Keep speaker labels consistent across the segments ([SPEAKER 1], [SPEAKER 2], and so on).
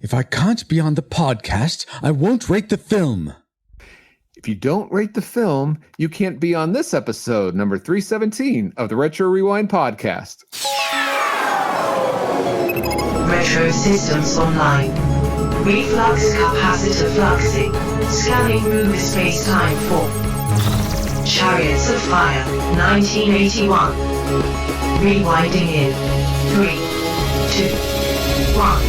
[SPEAKER 1] If I can't be on the podcast, I won't rate the film.
[SPEAKER 2] If you don't rate the film, you can't be on this episode, number 317 of the Retro Rewind podcast.
[SPEAKER 3] Retro systems online. Reflux capacitor fluxing. Scanning movie space-time for Chariots of Fire, 1981. Rewinding in 3, 2, 1.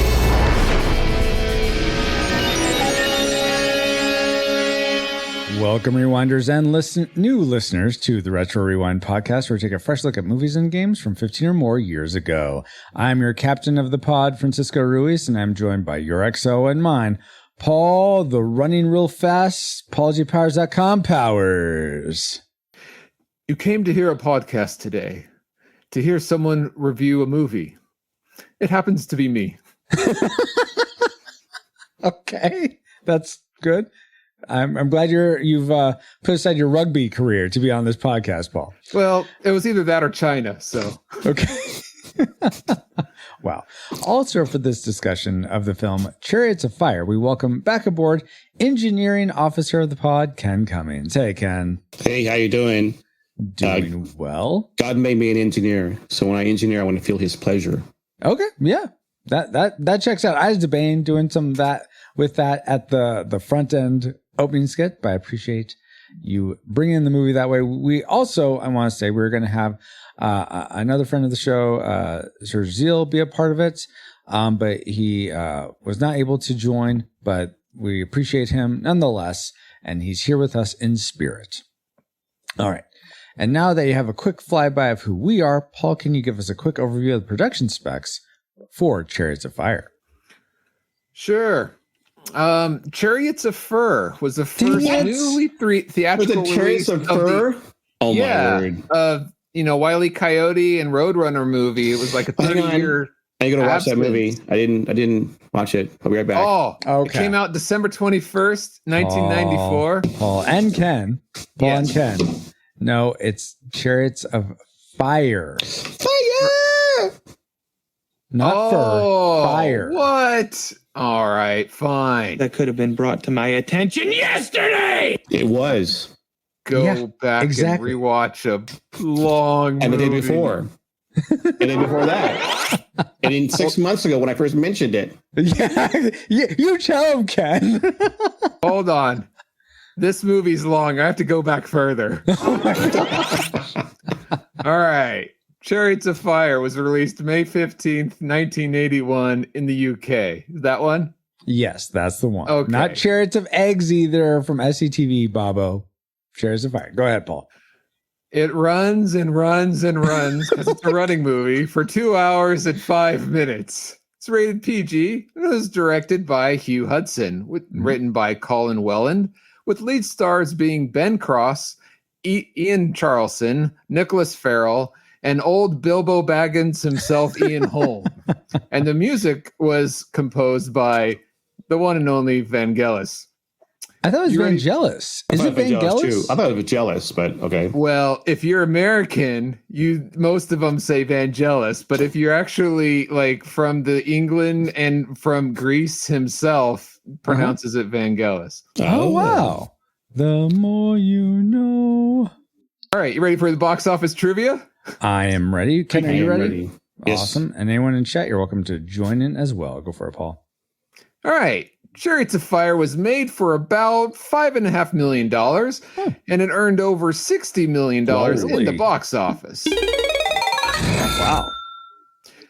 [SPEAKER 1] Welcome, Rewinders and new listeners to the Retro Rewind podcast, where we take a fresh look at movies and games from 15 or more years ago. I'm your captain of the pod, Francisco Ruiz, and I'm joined by your XO and mine, Paul, the running real fast, PaulGPowers.com powers.
[SPEAKER 2] You came to hear a podcast today, to hear someone review a movie. It happens to be me.
[SPEAKER 1] Okay, that's good. I'm glad you've put aside your rugby career to be on this podcast, Paul.
[SPEAKER 2] Well, it was either that or China, so.
[SPEAKER 1] Okay. Wow. Also for this discussion of the film Chariots of Fire, we welcome back aboard engineering officer of the pod, Ken Cummings. Hey, Ken.
[SPEAKER 4] Hey, how you doing?
[SPEAKER 1] Doing well.
[SPEAKER 4] God made me an engineer, so when I engineer, I want to feel his pleasure.
[SPEAKER 1] Okay, yeah. That checks out. I was debating doing some of that with that at the front end opening skit, but I appreciate you bringing in the movie that way. We also, I want to say, we're going to have another friend of the show, Sir Zeal, be a part of it, but he was not able to join, but we appreciate him nonetheless, and he's here with us in spirit. All right. And now that you have a quick flyby of who we are, Paul, can you give us a quick overview of the production specs for Chariots of Fire?
[SPEAKER 2] Sure. Chariots of Fur was the first newly theatrical
[SPEAKER 4] Chariots of Fur?
[SPEAKER 2] Oh my word. Wile E. Coyote and Roadrunner movie. It was like a 30-year.
[SPEAKER 4] I gotta watch that movie. I didn't watch it. I'll be right back.
[SPEAKER 2] Oh, okay. It came out December 21st, 1994.
[SPEAKER 1] Paul and Ken. And Ken. No, it's Chariots of Fire.
[SPEAKER 4] Fire!
[SPEAKER 1] Not fur. Fire.
[SPEAKER 2] What? All right, fine.
[SPEAKER 5] That could have been brought to my attention yesterday.
[SPEAKER 4] It was.
[SPEAKER 2] Go back and rewatch a long movie.
[SPEAKER 4] And the day before. And then before that. And then 6 months ago when I first mentioned it.
[SPEAKER 1] Yeah, you tell him, Ken.
[SPEAKER 2] Hold on. This movie's long. I have to go back further. All right. Chariots of Fire was released May 15th, 1981 in the UK. Is that one?
[SPEAKER 1] Yes, that's the one.
[SPEAKER 2] Okay.
[SPEAKER 1] Not Chariots of Eggs either from SCTV, Bobo. Chariots of Fire. Go ahead, Paul.
[SPEAKER 2] It runs and runs and runs because it's a running movie for 2 hours and 5 minutes. It's rated PG. It was directed by Hugh Hudson, written by Colin Welland, with lead stars being Ben Cross, Ian Charleson, Nicholas Farrell, and old Bilbo Baggins himself, Ian Holm. And the music was composed by the one and only Vangelis.
[SPEAKER 1] I thought it was Vangelis. Is it Vangelis?
[SPEAKER 4] I thought it was Jealous, but okay.
[SPEAKER 2] Well, if you're American, most of them say Vangelis, but if you're actually like from the England and from Greece himself, pronounces it Vangelis.
[SPEAKER 1] Oh, wow. The more you know.
[SPEAKER 2] All right, you ready for the box office trivia?
[SPEAKER 1] I am ready. Ken, are you ready?
[SPEAKER 4] Yes.
[SPEAKER 1] Awesome. And anyone in chat, you're welcome to join in as well. Go for it, Paul.
[SPEAKER 2] All right. Chariots of Fire was made for about $5.5 million, and it earned over $60 million in the box office.
[SPEAKER 1] Wow.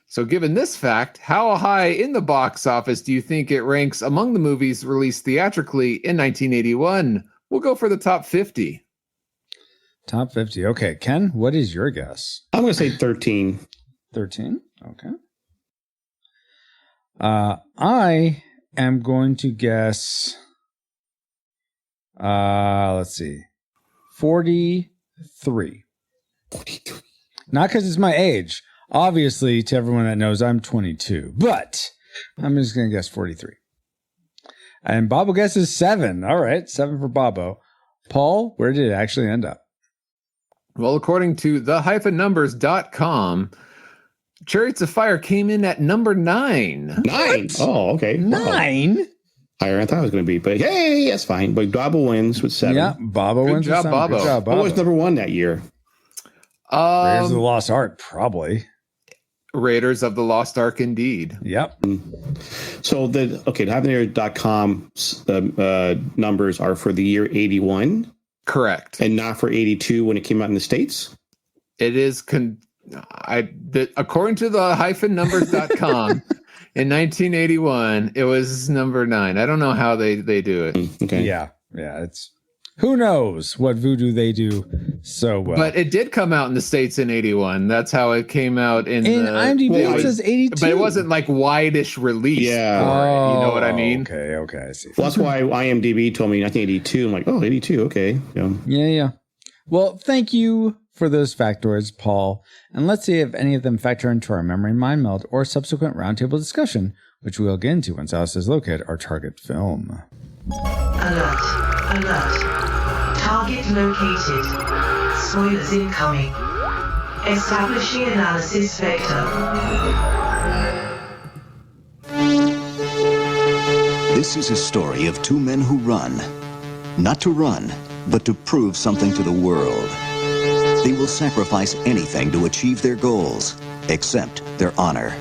[SPEAKER 2] So given this fact, how high in the box office do you think it ranks among the movies released theatrically in 1981? We'll go for the top 50.
[SPEAKER 1] Top 50. Okay, Ken, what is your guess?
[SPEAKER 4] I'm going to say 13.
[SPEAKER 1] 13? Okay. I am going to guess, let's see, 43.
[SPEAKER 4] 43.
[SPEAKER 1] Not because it's my age. Obviously, to everyone that knows, I'm 22. But I'm just going to guess 43. And Bobo guesses 7. All right, 7 for Bobo. Paul, where did it actually end up?
[SPEAKER 2] Well, according to the-numbers.com, Chariots of Fire came in at number 9.
[SPEAKER 4] 9. Oh, okay. Wow.
[SPEAKER 1] 9?
[SPEAKER 4] Higher than I thought it was going to be, but hey, that's fine. But Dobbo wins with 7.
[SPEAKER 1] Yeah, Bobo
[SPEAKER 2] Good
[SPEAKER 1] wins.
[SPEAKER 2] job,
[SPEAKER 1] with 7.
[SPEAKER 2] Bobo.
[SPEAKER 1] Good job,
[SPEAKER 4] What
[SPEAKER 1] Bobo.
[SPEAKER 4] was number 1 that year?
[SPEAKER 1] Raiders of the Lost Ark, probably.
[SPEAKER 2] Raiders of the Lost Ark, indeed.
[SPEAKER 1] Yep.
[SPEAKER 4] So the Havenair.com numbers are for the year 81
[SPEAKER 2] Correct.
[SPEAKER 4] and not for 82 when it came out in the States.
[SPEAKER 2] It is according to the -numbers.com in 1981, it was number 9. I don't know how they do it.
[SPEAKER 4] Okay.
[SPEAKER 1] Yeah. It's who knows what voodoo they do so well.
[SPEAKER 2] But it did come out in the States in 81. That's how it came out in
[SPEAKER 1] IMDb.
[SPEAKER 4] well,
[SPEAKER 1] It says 82,
[SPEAKER 2] but it wasn't like wide-ish release.
[SPEAKER 4] Yeah.
[SPEAKER 2] for it, you know what I mean?
[SPEAKER 1] Okay, I see.
[SPEAKER 4] Well, that's why IMDb told me 1982. I'm like, oh, 82. Okay.
[SPEAKER 1] Yeah. Well, thank you for those factoids, Paul. And let's see if any of them factor into our memory mind meld or subsequent roundtable discussion, which we'll get into once Alice has located our target film.
[SPEAKER 3] Alert. Target located. Spoilers incoming. Establishing analysis vector.
[SPEAKER 6] This is a story of two men who run. Not to run, but to prove something to the world. They will sacrifice anything to achieve their goals, except their honor.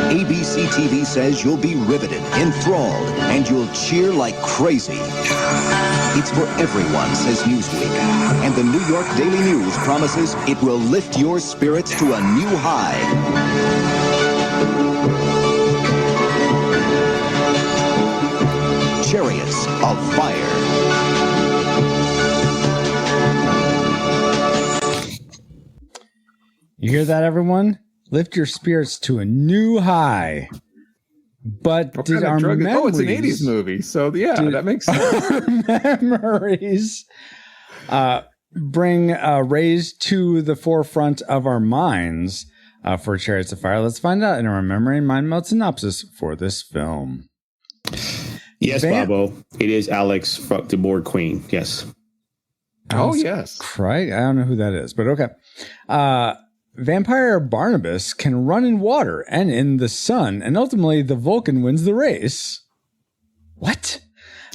[SPEAKER 6] ABC TV says you'll be riveted, enthralled, and you'll cheer like crazy. It's for everyone, says Newsweek. And the New York Daily News promises it will lift your spirits to a new high. Chariots of Fire.
[SPEAKER 1] You hear that, everyone? Lift your spirits to a new high. But
[SPEAKER 2] What
[SPEAKER 1] did
[SPEAKER 2] kind of
[SPEAKER 1] our
[SPEAKER 2] drug is-
[SPEAKER 1] memories...
[SPEAKER 2] Oh, it's an 80s movie. So, yeah, that makes sense.
[SPEAKER 1] Our memories bring Rays to the forefront of our minds for Chariots of Fire. Let's find out in our memory and mind meld synopsis for this film.
[SPEAKER 4] Yes,
[SPEAKER 1] Van-
[SPEAKER 4] Bobo. It is Alex from the Board Queen. Yes.
[SPEAKER 2] Oh,
[SPEAKER 1] Alice
[SPEAKER 2] yes.
[SPEAKER 1] Craig? I don't know who that is, but okay. Vampire Barnabas can run in water and in the sun, and ultimately the Vulcan wins the race. What?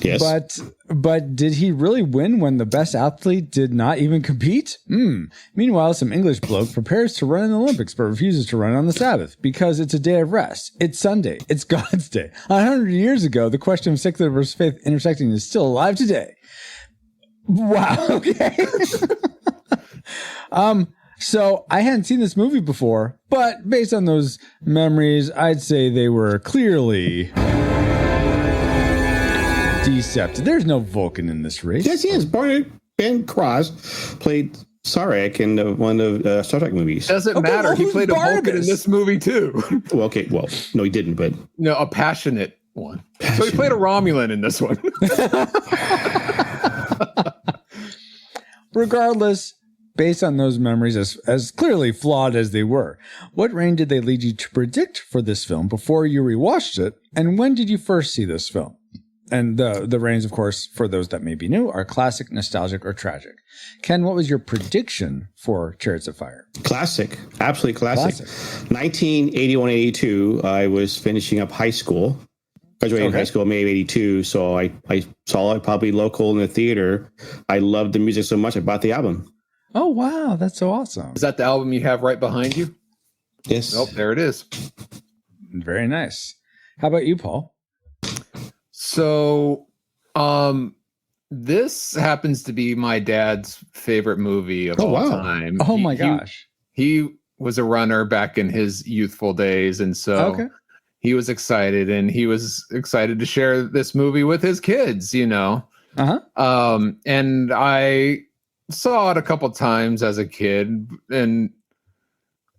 [SPEAKER 4] Yes.
[SPEAKER 1] But did he really win when the best athlete did not even compete? Meanwhile, some English bloke prepares to run in the Olympics but refuses to run on the Sabbath because it's a day of rest. It's Sunday. It's God's day. 100 years ago, the question of secular versus faith intersecting is still alive today. Wow. Okay. So I hadn't seen this movie before, but based on those memories, I'd say they were clearly deceptive. There's no Vulcan in this race.
[SPEAKER 4] Yes, he is. Ben Cross played Sarek in one of Star Trek movies.
[SPEAKER 2] Doesn't
[SPEAKER 1] Okay,
[SPEAKER 2] matter.
[SPEAKER 1] well,
[SPEAKER 2] He
[SPEAKER 1] who's
[SPEAKER 2] played a Vulcan in
[SPEAKER 1] Barnabas?
[SPEAKER 2] this movie, tue.
[SPEAKER 4] Well, okay. Well, no, he didn't, but
[SPEAKER 2] No, a passionate one. So he played a Romulan in this one.
[SPEAKER 1] Regardless, based on those memories, as clearly flawed as they were, what range did they lead you to predict for this film before you rewatched it? And when did you first see this film? And the range, of course, for those that may be new, are classic, nostalgic, or tragic. Ken, what was your prediction for Chariots of Fire?
[SPEAKER 4] classic. Absolutely classic. 1981-82, I was finishing up high school. Graduated high school in May of 82, so I saw it probably local in the theater. I loved the music so much, I bought the album.
[SPEAKER 1] Oh, wow. That's so awesome.
[SPEAKER 2] Is that the album you have right behind you?
[SPEAKER 4] Yes.
[SPEAKER 2] Oh, there it is.
[SPEAKER 1] Very nice. How about you, Paul?
[SPEAKER 2] So, this happens to be my dad's favorite movie of all time.
[SPEAKER 1] Oh, my gosh.
[SPEAKER 2] He was a runner back in his youthful days, and so he was excited, and he was excited to share this movie with his kids, you know. And I saw it a couple times as a kid, and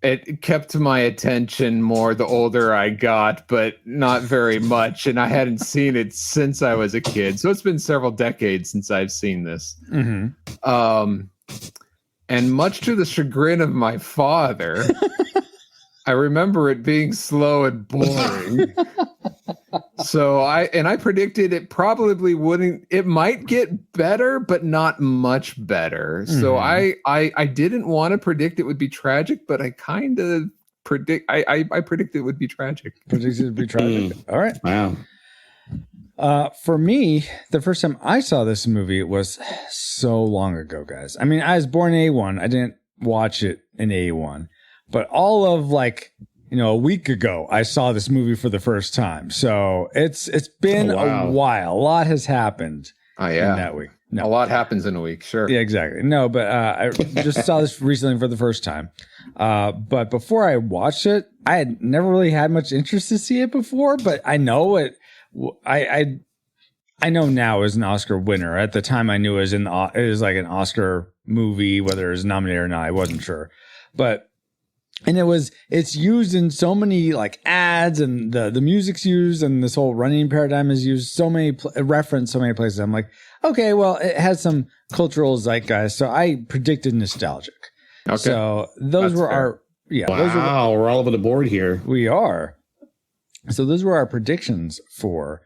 [SPEAKER 2] it kept my attention more the older I got, but not very much. And I hadn't seen it since I was a kid. So it's been several decades since I've seen this. And much to the chagrin of my father, I remember it being slow and boring. So I predicted it probably wouldn't. It might get better, but not much better. So I didn't want to predict it would be tragic, but I kind of I predicted it would be tragic.
[SPEAKER 1] Predicted it would be tragic. All right.
[SPEAKER 4] Wow.
[SPEAKER 1] For me, the first time I saw this movie was so long ago, guys. I mean, I was born in A1. I didn't watch it in A1, but all of a week ago, I saw this movie for the first time. So it's been a while. A lot has happened in that week.
[SPEAKER 2] No. A lot happens in a week, sure.
[SPEAKER 1] Yeah, exactly. No, but I just saw this recently for the first time. But before I watched it, I had never really had much interest to see it before, but I know it. I know now is an Oscar winner. At the time, I knew it was like an Oscar movie, whether it was nominated or not. I wasn't sure, but. And it's used in so many like ads, and the music's used, and this whole running paradigm is used so many referenced so many places. I'm like, okay, well, it has some cultural zeitgeist, so I predicted nostalgic. Okay, so those were our
[SPEAKER 4] we're all over the board here.
[SPEAKER 1] We are. So those were our predictions for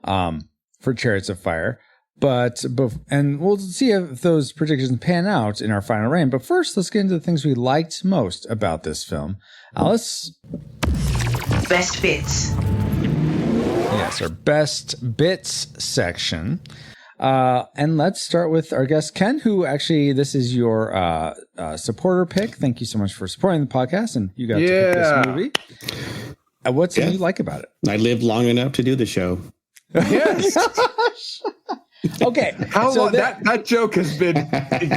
[SPEAKER 1] Chariots of Fire. And we'll see if those predictions pan out in our final reign. But first, let's get into the things we liked most about this film. Alice?
[SPEAKER 3] Best bits.
[SPEAKER 1] Yes, our best bits section. And let's start with our guest, Ken, who actually, this is your supporter pick. Thank you so much for supporting the podcast. And you got to pick this movie. What's you like about it?
[SPEAKER 4] I lived long enough to do the show.
[SPEAKER 2] Yes.
[SPEAKER 1] Okay.
[SPEAKER 2] How long that joke has been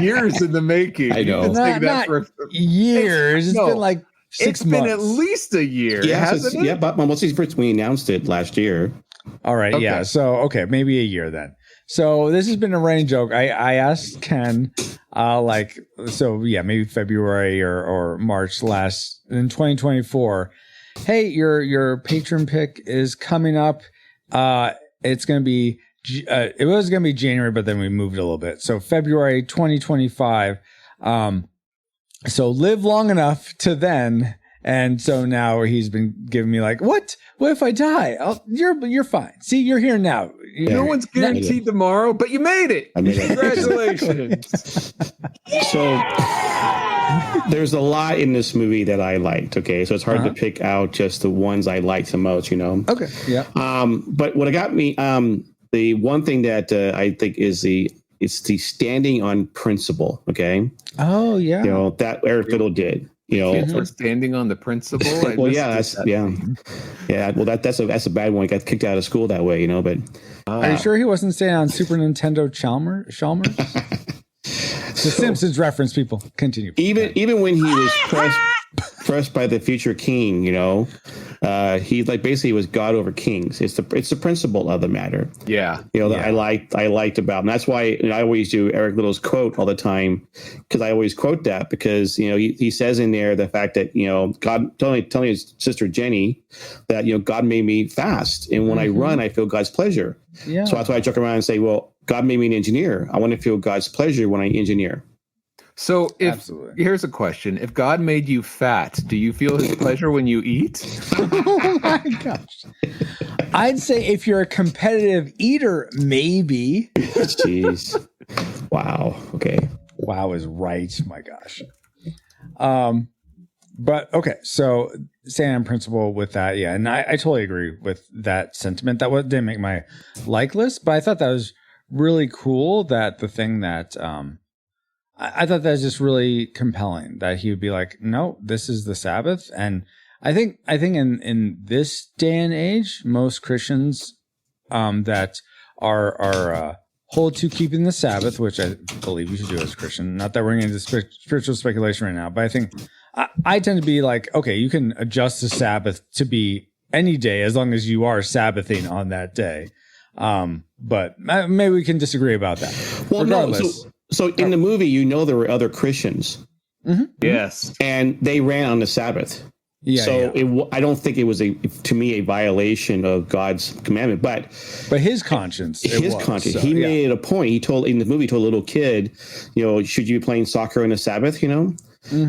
[SPEAKER 2] years in the making.
[SPEAKER 4] I know.
[SPEAKER 1] Not years. It's been like 6 months.
[SPEAKER 2] It's been at least a year, hasn't it?
[SPEAKER 4] Yeah, but when we announced it last year.
[SPEAKER 1] All right. Okay. Yeah. So, maybe a year then. So this has been a running joke. I asked Ken, maybe February or March in 2024. Hey, your patron pick is coming up. It's going to be. It was going to be January, but then we moved a little bit. So February 2025. So live long enough to then. And so now he's been giving me like, what if I die? You're fine. See, you're here now.
[SPEAKER 2] No one's guaranteed tomorrow, but you made it.
[SPEAKER 4] I made it.
[SPEAKER 2] Congratulations.
[SPEAKER 4] So there's a lot in this movie that I liked. Okay. So it's hard to pick out just the ones I liked the most,
[SPEAKER 1] Okay. Yeah.
[SPEAKER 4] But what got me, the one thing that I think is it's the standing on principle. Okay.
[SPEAKER 1] Oh yeah.
[SPEAKER 4] That Eric Fiddle did.
[SPEAKER 2] Kids were standing on the principle.
[SPEAKER 4] Well, yeah, yeah. Well, that's a bad one. He got kicked out of school that way, But
[SPEAKER 1] are you sure he wasn't standing on Super Nintendo Chalmers? The Simpsons reference, people. Continue.
[SPEAKER 4] Even when he was pressed by the future king, he basically was God over kings. It's the principle of the matter.
[SPEAKER 2] Yeah.
[SPEAKER 4] That I liked about him. That's why I always do Eric Little's quote all the time, because I always quote that because he says in there the fact that God telling his sister Jenny that God made me fast, and when I run I feel God's pleasure. Yeah. So that's why I joke around and say, well, God made me an engineer. I want to feel God's pleasure when I engineer.
[SPEAKER 2] So here's a question. If God made you fat, do you feel his pleasure when you eat?
[SPEAKER 1] Oh my gosh. I'd say if you're a competitive eater, maybe.
[SPEAKER 4] Jeez. Wow. Okay.
[SPEAKER 1] Wow is right. My gosh. But okay. So staying on principle with that. Yeah. And I totally agree with that sentiment. That didn't make my like list, but I thought that was really cool that the thing that, I thought that was just really compelling that he would be like, no, this is the Sabbath. And I think in this day and age, most Christians that are hold to keeping the Sabbath, which I believe you should do as a Christian. Not that we're into spiritual speculation right now, but I think I tend to be like, okay, you can adjust the Sabbath to be any day as long as you are Sabbathing on that day. But maybe we can disagree about that.
[SPEAKER 4] Well, regardless. No, so in the movie, there were other Christians.
[SPEAKER 2] Mm-hmm. Yes.
[SPEAKER 4] And they ran on the Sabbath.
[SPEAKER 1] Yeah.
[SPEAKER 4] So
[SPEAKER 1] yeah.
[SPEAKER 4] I don't think it was to me a violation of God's commandment, but
[SPEAKER 1] his conscience. So,
[SPEAKER 4] he made it a point. He told in the movie, he told a little kid, should you be playing soccer on the Sabbath?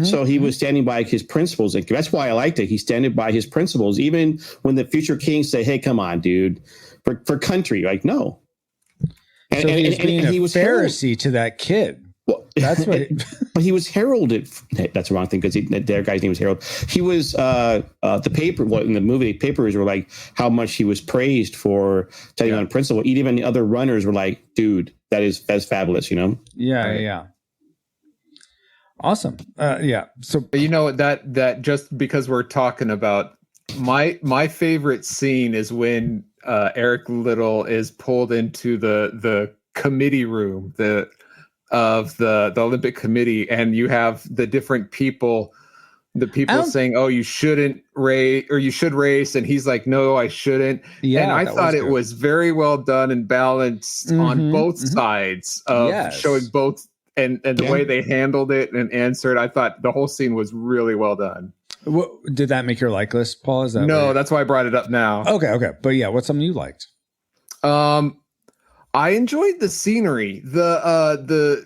[SPEAKER 4] So he was standing by his principles. And that's why I liked it. He standing by his principles, even when the future kings say, "Hey, come on, dude, for country." Like, no.
[SPEAKER 1] And, so he was being a Pharisee to that kid.
[SPEAKER 4] Well,
[SPEAKER 1] that's what
[SPEAKER 4] he was heralded. That's the wrong thing because their guy's name was Harold. He was the paper. What in the movie papers were like how much he was praised for telling on principle. Even the other runners were like, "Dude, that's fabulous,"
[SPEAKER 1] Yeah, right. Yeah. Awesome. Yeah. So
[SPEAKER 2] that just because we're talking about my favorite scene is when Eric Little is pulled into the committee room of the Olympic Committee, and you have the different people, saying, "Oh, you shouldn't race, or you should race," and he's like, "No, I shouldn't." Yeah, and I thought it was very well done and balanced on both sides of showing both, and the way they handled it and answered. I thought the whole scene was really well done.
[SPEAKER 1] What, did that make your like list, Paul? Is that
[SPEAKER 2] no? That's why I brought it up now.
[SPEAKER 1] Okay, but yeah, what's something you liked?
[SPEAKER 2] I enjoyed the scenery. The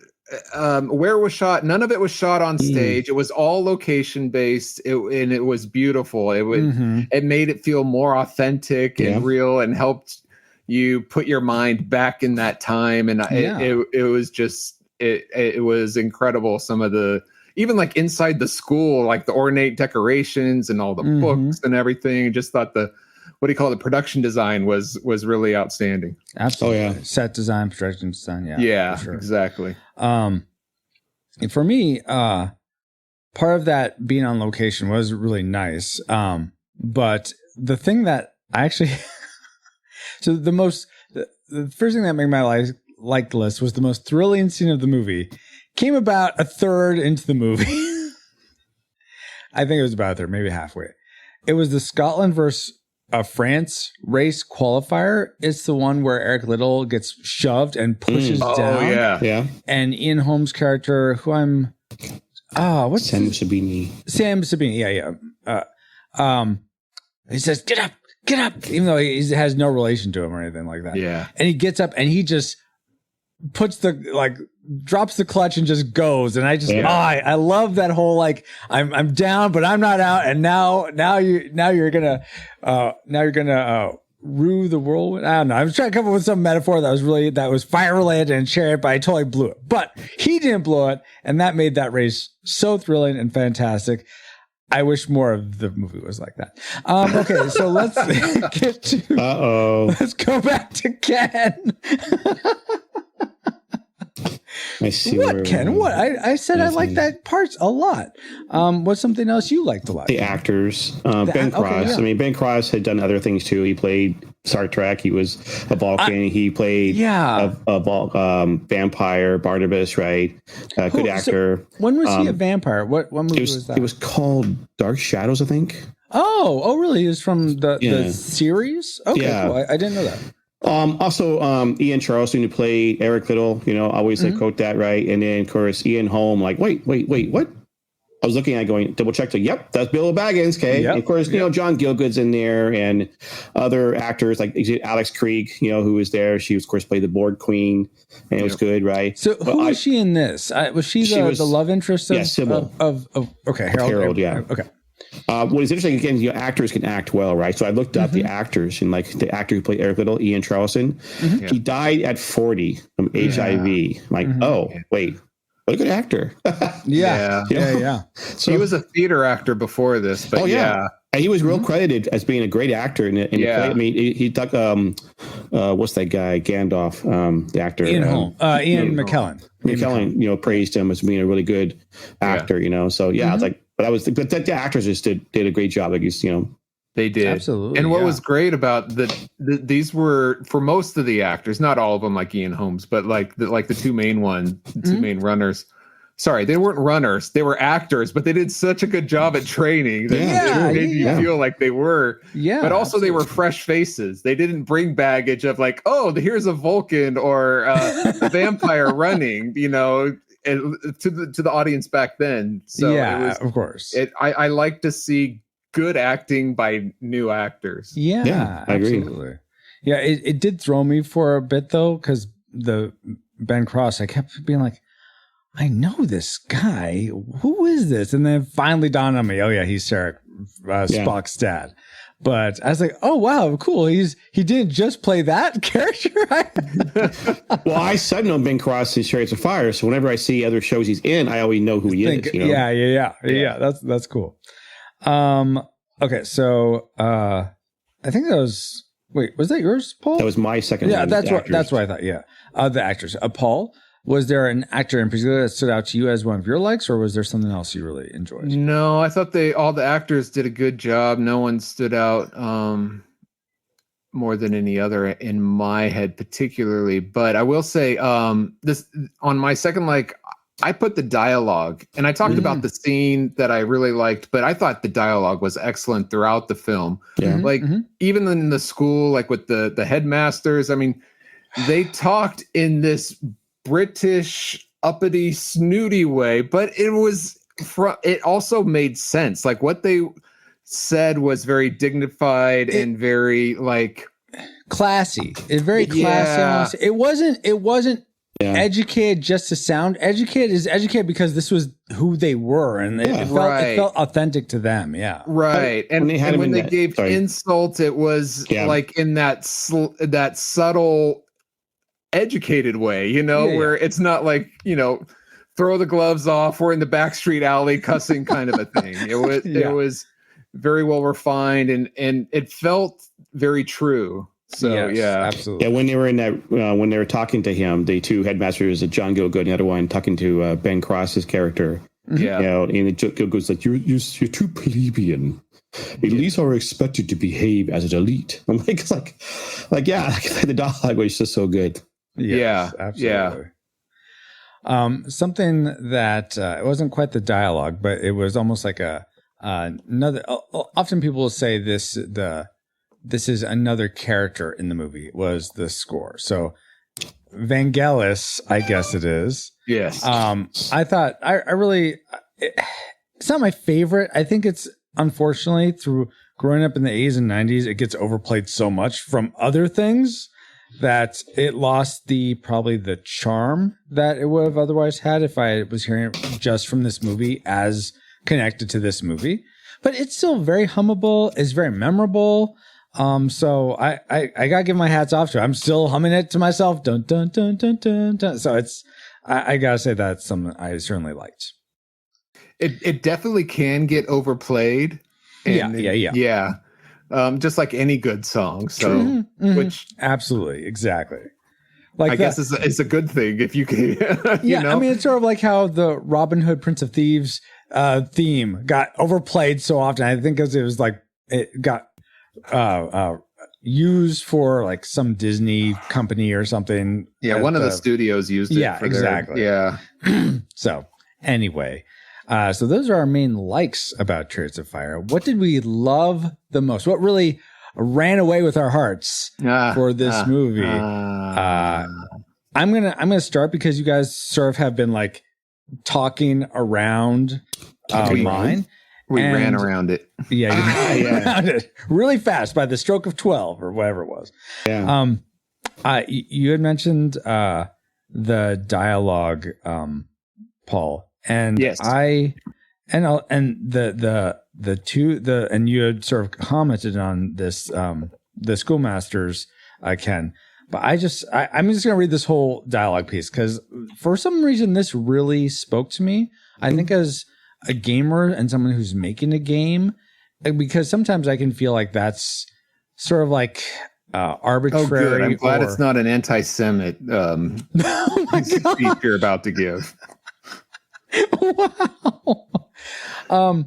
[SPEAKER 2] where it was shot, none of it was shot on stage. It was all location based, and it was beautiful. It made it feel more authentic and real, and helped you put your mind back in that time. And it was just it was incredible. Some of the, even like inside the school, like the ornate decorations and all the books and everything. Just thought the production design was really outstanding.
[SPEAKER 1] Absolutely.
[SPEAKER 4] Oh, yeah.
[SPEAKER 1] Set design, production design.
[SPEAKER 2] Yeah,
[SPEAKER 1] for sure.
[SPEAKER 2] Exactly.
[SPEAKER 1] For me, part of that being on location was really nice. But the thing that I actually, so the first thing that made my liked list was the most thrilling scene of the movie. Came about a third into the movie. I think it was about a third, maybe halfway. It was the Scotland versus France race qualifier. It's the one where Eric Little gets shoved and pushes down.
[SPEAKER 2] Oh yeah.
[SPEAKER 1] And Ian Holmes' character, who I'm, what's
[SPEAKER 4] Sam Sabini?
[SPEAKER 1] Sam Sabini. Yeah. He says, "Get up," even though he has no relation to him or anything like that.
[SPEAKER 2] Yeah.
[SPEAKER 1] And he gets up and he just drops the clutch and just goes. And I just, I love that whole, like, I'm down, but I'm not out. And now you're gonna rue the whirlwind. I don't know. I was trying to come up with some metaphor that was fire related and Chariot, but I totally blew it. But he didn't blow it. And that made that race so thrilling and fantastic. I wish more of the movie was like that. Okay, so let's get to, let's go back to Ken.
[SPEAKER 4] I see.
[SPEAKER 1] What, Ken? What? I said I like that part a lot. What's something else you liked a lot?
[SPEAKER 4] The actors. Ben Cross. Yeah. I mean, Ben Cross had done other things too. He played Star Trek. He was a Vulcan. He played a vampire, Barnabas, right? Good actor.
[SPEAKER 1] So when was he a vampire? What movie was that?
[SPEAKER 4] It was called Dark Shadows, I think.
[SPEAKER 1] Oh, really? He was from the series? Okay, cool. I didn't know that.
[SPEAKER 4] Also, Ian Charleston, who played Eric Little, always quote that, right? And then, of course, Ian Holm, like, wait, what? I was looking at going, double check, yep, that's Bill Baggins, okay? Yep. And of course, John Gielgud's in there, and other actors like Alex Krieg, who was there. She, of course, played the Board Queen, and it was good, right?
[SPEAKER 1] So who was she in this? Was she the love interest of
[SPEAKER 4] Sybil.
[SPEAKER 1] Of Harold, yeah. Okay.
[SPEAKER 4] What is interesting, again, actors can act well, right? So I looked up the actors, and like the actor who played Eric Little, Ian Charleston, he died at 40 from HIV. I'm like, wait, what a good actor.
[SPEAKER 1] Yeah.
[SPEAKER 2] So he was a theater actor before this, but
[SPEAKER 4] and he was real credited as being a great actor. And I mean, he took what's that guy, Gandalf, the actor,
[SPEAKER 1] Ian McKellen.
[SPEAKER 4] McKellen, praised him as being a really good actor. So I was like. But the actors just did a great job. Like
[SPEAKER 2] they did.
[SPEAKER 1] Absolutely.
[SPEAKER 2] And what was great about these were, for most of the actors, not all of them like Ian Holmes, but like the two main runners. Sorry, they weren't runners. They were actors, but they did such a good job at training that it made you feel like they were. Yeah. But also they were fresh faces. They didn't bring baggage of like, here's a Vulcan or a vampire running, to the audience back then. So
[SPEAKER 1] of course.
[SPEAKER 2] I like to see good acting by new actors.
[SPEAKER 1] Yeah,
[SPEAKER 4] Yeah, I agree.
[SPEAKER 1] absolutely. Yeah, it did throw me for a bit though, because the Ben Cross, I kept being like, I know this guy. Who is this? And then finally dawned on me, oh yeah, he's Sarek, Spock's dad. But I was like, oh wow, cool. He didn't just play that character.
[SPEAKER 4] Well, I've known Ben Cross in Chariots of Fire, so whenever I see other shows he's in, I always know who he is. You know?
[SPEAKER 1] Yeah. That's cool. Okay, so I think that was. Wait, was that yours, Paul?
[SPEAKER 4] That was my second.
[SPEAKER 1] Yeah,
[SPEAKER 4] one,
[SPEAKER 1] that's what I thought. Yeah, the actors. Paul, was there an actor in particular that stood out to you as one of your likes, or was there something else you really enjoyed?
[SPEAKER 2] No, I thought all the actors did a good job. No one stood out more than any other in my head, particularly. But I will say, this on my second like. I put the dialogue, and I talked about the scene that I really liked, but I thought the dialogue was excellent throughout the film.
[SPEAKER 4] Yeah.
[SPEAKER 2] Like even in the school, like with the headmasters, I mean, they talked in this British uppity, snooty way, but it also made sense. Like what they said was very dignified and very like
[SPEAKER 1] classy. It's very classy. Yeah. It wasn't educated just to sound educated. Is educated because this was who they were, and it felt authentic to them. Yeah,
[SPEAKER 2] right. And when they gave insult, it was like in that subtle, educated way, where it's not like throw the gloves off, we're in the backstreet alley cussing kind of a thing. It was very well refined, and it felt very true. So
[SPEAKER 1] yes, absolutely.
[SPEAKER 4] Yeah, when they were in that, when they were talking to him, the two headmasters, John Gielgud and the other one, talking to Ben Cross's character.
[SPEAKER 2] Yeah,
[SPEAKER 4] and Gielgud's like, "You're too plebeian. Elites are expected to behave as an elite." I'm like, the dialogue was just so good.
[SPEAKER 1] Yes, absolutely. Something that it wasn't quite the dialogue, but it was almost like another. Often people will say this is another character in the movie, was the score. So Vangelis, I guess it is.
[SPEAKER 2] Yes.
[SPEAKER 1] I thought I really, it's not my favorite. I think it's unfortunately through growing up in the 80s and 90s, it gets overplayed so much from other things that it lost probably the charm that it would have otherwise had if I was hearing it just from this movie as connected to this movie. But it's still very hummable. It's very memorable. So I gotta give my hats off to it. I'm still humming it to myself. Dun, dun, dun, dun, dun, dun. So I gotta say that's something I certainly liked.
[SPEAKER 2] It definitely can get overplayed. Yeah. Just like any good song. So, which
[SPEAKER 1] absolutely, exactly.
[SPEAKER 2] Like I guess it's a good thing if you can.
[SPEAKER 1] I mean, it's sort of like how the Robin Hood Prince of Thieves theme got overplayed so often. I think because it was like it got used for like some Disney company or something.
[SPEAKER 2] Yeah, one of the studios used it.
[SPEAKER 1] Yeah, exactly. So anyway, so those are our main likes about Chariots of Fire. What did we love the most? What really ran away with our hearts for this movie? I'm gonna start because you guys sort of have been like talking around mine.
[SPEAKER 2] We ran around it.
[SPEAKER 1] Yeah, around it really fast by the stroke of 12 or whatever it was.
[SPEAKER 4] Yeah.
[SPEAKER 1] You had mentioned the dialogue, Paul, and
[SPEAKER 2] yes,
[SPEAKER 1] and you had sort of commented on this, the schoolmasters, Ken. But I'm just going to read this whole dialogue piece because for some reason this really spoke to me. I think as a gamer and someone who's making a game, because sometimes I can feel like that's sort of like arbitrary.
[SPEAKER 2] Oh, good. I'm glad it's not an anti-Semite speech you're about to give.
[SPEAKER 1] Wow.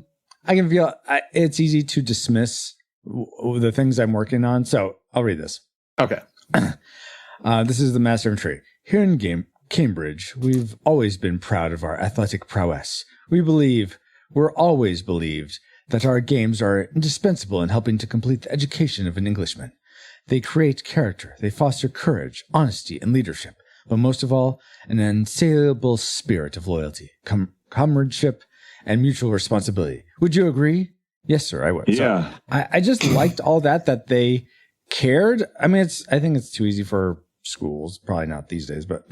[SPEAKER 1] I can feel it's easy to dismiss the things I'm working on. So I'll read this.
[SPEAKER 2] Okay.
[SPEAKER 1] This is the Master of Trade. Here in Cambridge, we've always been proud of our athletic prowess. We're always believed that our games are indispensable in helping to complete the education of an Englishman. They create character, they foster courage, honesty, and leadership, but most of all, an insatiable spirit of loyalty, comradeship, and mutual responsibility. Would you agree? Yes, sir, I would.
[SPEAKER 7] Yeah.
[SPEAKER 1] So I just liked all that they cared. I mean, I think it's too easy for schools, probably not these days, but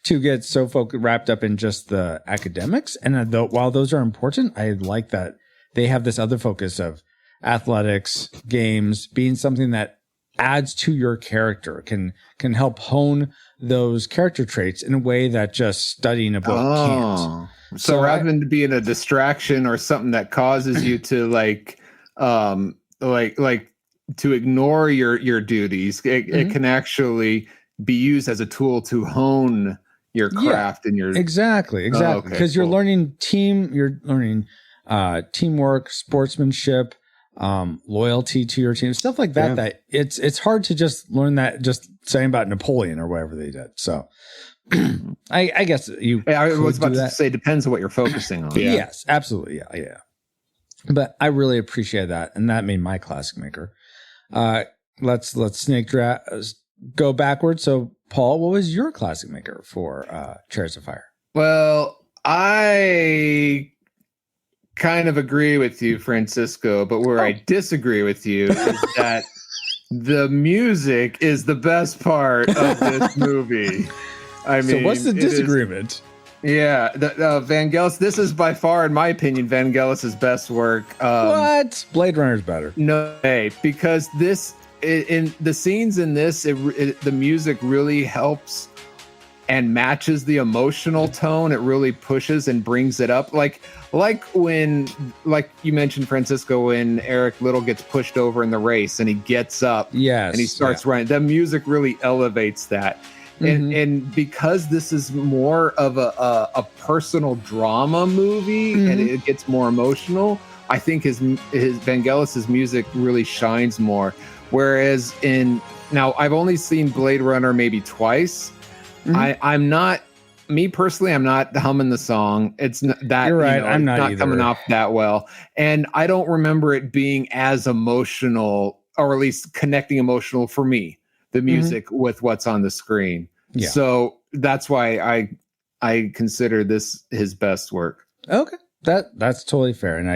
[SPEAKER 1] to get so wrapped up in just the academics. And while those are important, I like that they have this other focus of athletics, games being something that adds to your character, can help hone those character traits in a way that just studying a book can't.
[SPEAKER 2] So rather than being a distraction or something that causes you to like to ignore your duties, it can actually be used as a tool to hone your craft and your
[SPEAKER 1] exactly because you're learning teamwork, sportsmanship, loyalty to your team, stuff like that. Yeah. That it's hard to just learn that just saying about Napoleon or whatever they did. So I guess
[SPEAKER 2] I was about to say depends on what you're focusing on.
[SPEAKER 1] Yes, absolutely. Yeah. But I really appreciate that, and that made my classic maker. Let's go backwards. So, Paul, what was your classic maker for Chariots of Fire?
[SPEAKER 2] Well, I kind of agree with you, Francisco, but where I disagree with you is that the music is the best part of this movie. I mean,
[SPEAKER 1] so what's the disagreement?
[SPEAKER 2] Vangelis. This is by far, in my opinion, Vangelis' best work.
[SPEAKER 1] What? Blade Runner's better.
[SPEAKER 2] No way, because in the scenes in this, the music really helps and matches the emotional tone. It really pushes and brings it up. Like when you mentioned, Francisco, when Eric Little gets pushed over in the race and he gets up, and he starts running. The music really elevates that. And because this is more of a personal drama movie and it gets more emotional, I think his Vangelis' music really shines more. Whereas now I've only seen Blade Runner maybe twice. I'm not humming the song. It's not that
[SPEAKER 1] you're right. I'm not
[SPEAKER 2] coming off that well, and I don't remember it being as emotional, or at least connecting emotional for me. The music with what's on the screen. Yeah. So that's why I consider this his best work.
[SPEAKER 1] Okay. That's totally fair. And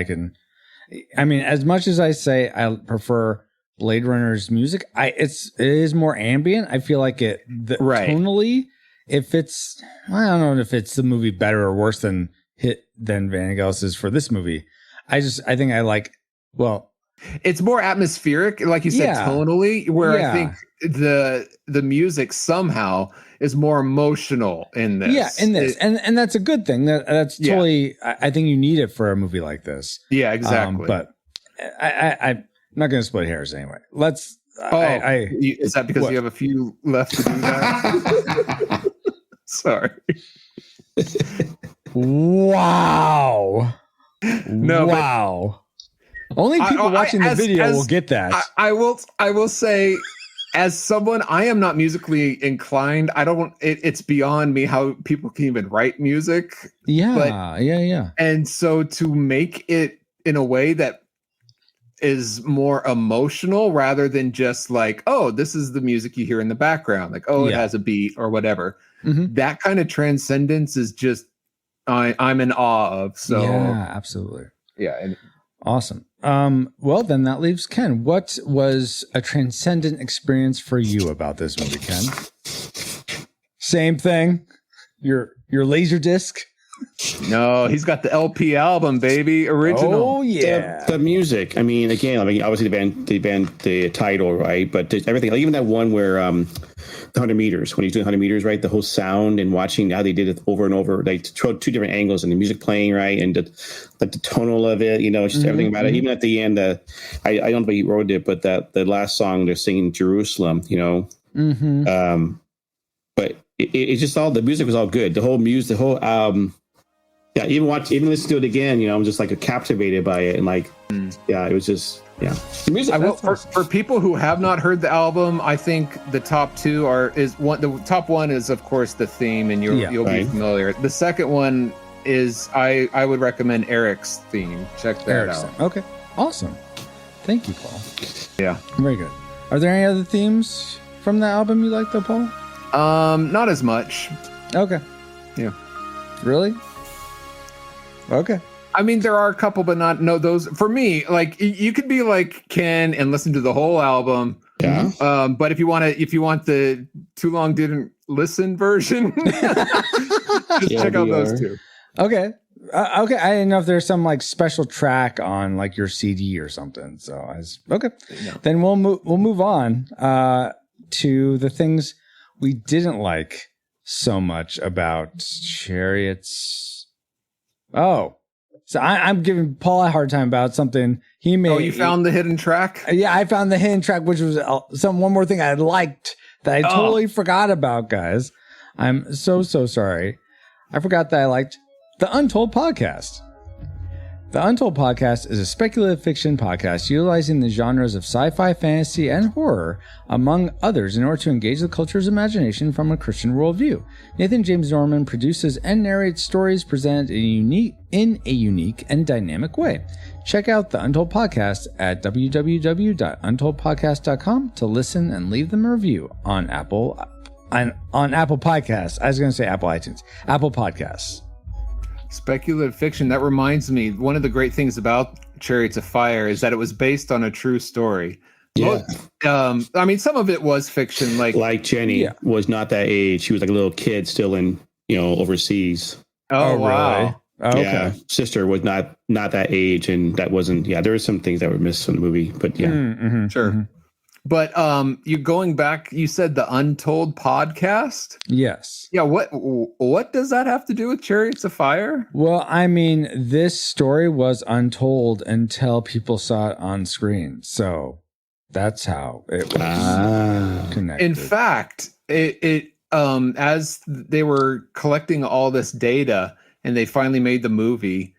[SPEAKER 1] I mean, as much as I say I prefer Blade Runner's music, it is more ambient. I feel like tonally, if it's, I don't know if it's the movie better or worse than Vangelis is for this movie. I think I like,
[SPEAKER 2] it's more atmospheric, like you said, tonally, where I think the music somehow is more emotional in this.
[SPEAKER 1] Yeah, in this. And that's a good thing. That's totally, I think you need it for a movie like this.
[SPEAKER 2] Yeah, exactly.
[SPEAKER 1] But I'm not going to split hairs anyway. Let's.
[SPEAKER 2] Is that because you have a few left to do that? Sorry.
[SPEAKER 1] Wow.
[SPEAKER 2] No.
[SPEAKER 1] Wow. Only people watching the video will get that.
[SPEAKER 2] I will say, as someone, I am not musically inclined. It's beyond me how people can even write music.
[SPEAKER 1] Yeah.
[SPEAKER 2] And so to make it in a way that is more emotional rather than just like, oh, this is the music you hear in the background. Like, it has a beat or whatever. That kind of transcendence is just, I'm in awe of. So
[SPEAKER 1] yeah, absolutely.
[SPEAKER 2] Yeah.
[SPEAKER 1] Awesome. Well, then that leaves Ken. What was a transcendent experience for you about this movie, Ken? Same thing. Your laser disc.
[SPEAKER 2] No, he's got the LP album, baby, original.
[SPEAKER 1] Oh yeah,
[SPEAKER 4] the music. I mean, obviously the title, right? But everything, like even that one where the 100 meters, when he's doing 100 meters, right? The whole sound and watching how they did it over and over, like two different angles and the music playing, right? And the tonal of it, just everything about it. Even at the end, I don't know if he wrote it, but the last song they're singing Jerusalem, but it's just all, the music was all good. The whole music, even listen to it again, I'm just like captivated by it. And it was just, the music.
[SPEAKER 2] For people who have not heard the album, I think the top two the top one is of course the theme, and you'll be familiar. The second one is, I would recommend Eric's theme. Check that out.
[SPEAKER 1] Okay. Awesome. Thank you, Paul.
[SPEAKER 2] Yeah.
[SPEAKER 1] Very good. Are there any other themes from the album you like though, Paul?
[SPEAKER 2] Not as much.
[SPEAKER 1] Okay.
[SPEAKER 2] Yeah.
[SPEAKER 1] Really? Okay.
[SPEAKER 2] I mean, there are a couple, but not those. For me, like you could be like Ken and listen to the whole album.
[SPEAKER 4] Yeah.
[SPEAKER 2] But if you want the too long didn't listen version, just check out those two.
[SPEAKER 1] Okay. Okay. I didn't know if there's some like special track on like your CD or something. So okay. No. Then we'll move on to the things we didn't like so much about Chariots. Oh, so I'm giving Paul a hard time about something he made.
[SPEAKER 2] Oh, you found the hidden track?
[SPEAKER 1] Yeah, I found the hidden track, which was one more thing I liked that I totally forgot about, guys. I'm so sorry. I forgot that I liked the Untold podcast. The Untold podcast is a speculative fiction podcast utilizing the genres of sci-fi, fantasy, and horror, among others, in order to engage the culture's imagination from a Christian worldview. Nathan James Norman produces and narrates stories presented in a unique and dynamic way. Check out the Untold podcast at www.untoldpodcast.com to listen and leave them a review on Apple Podcasts. I was going to say Apple iTunes. Apple Podcasts.
[SPEAKER 2] Speculative fiction. That reminds me, one of the great things about Chariots of Fire is that it was based on a true story.
[SPEAKER 4] Yeah.
[SPEAKER 2] I mean, some of it was fiction. Like
[SPEAKER 4] Jenny was not that age. She was like a little kid still in, overseas.
[SPEAKER 2] Oh, wow.
[SPEAKER 1] Really? Oh, okay.
[SPEAKER 4] Yeah. Sister was not that age. And that wasn't, there were some things that were missed from the movie, but yeah.
[SPEAKER 1] Mm-hmm,
[SPEAKER 2] sure. Mm-hmm. But you going back, you said the Untold podcast?
[SPEAKER 1] Yes.
[SPEAKER 2] Yeah, what does that have to do with Chariots of Fire?
[SPEAKER 1] Well, I mean, this story was untold until people saw it on screen. So that's how it was connected.
[SPEAKER 2] In fact, it as they were collecting all this data and they finally made the movie,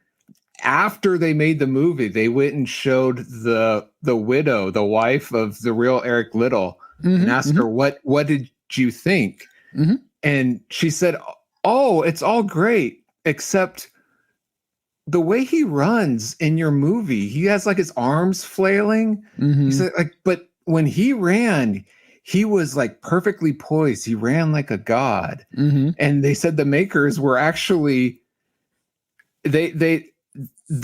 [SPEAKER 2] after they made the movie, they went and showed the widow, the wife of the real Eric Liddell, and asked her, what did you think?
[SPEAKER 1] Mm-hmm.
[SPEAKER 2] And she said, oh, it's all great, except the way he runs in your movie, he has like his arms flailing.
[SPEAKER 1] Mm-hmm.
[SPEAKER 2] He said, but when he ran, he was like perfectly poised. He ran like a god.
[SPEAKER 1] Mm-hmm.
[SPEAKER 2] And they said the makers were actually, the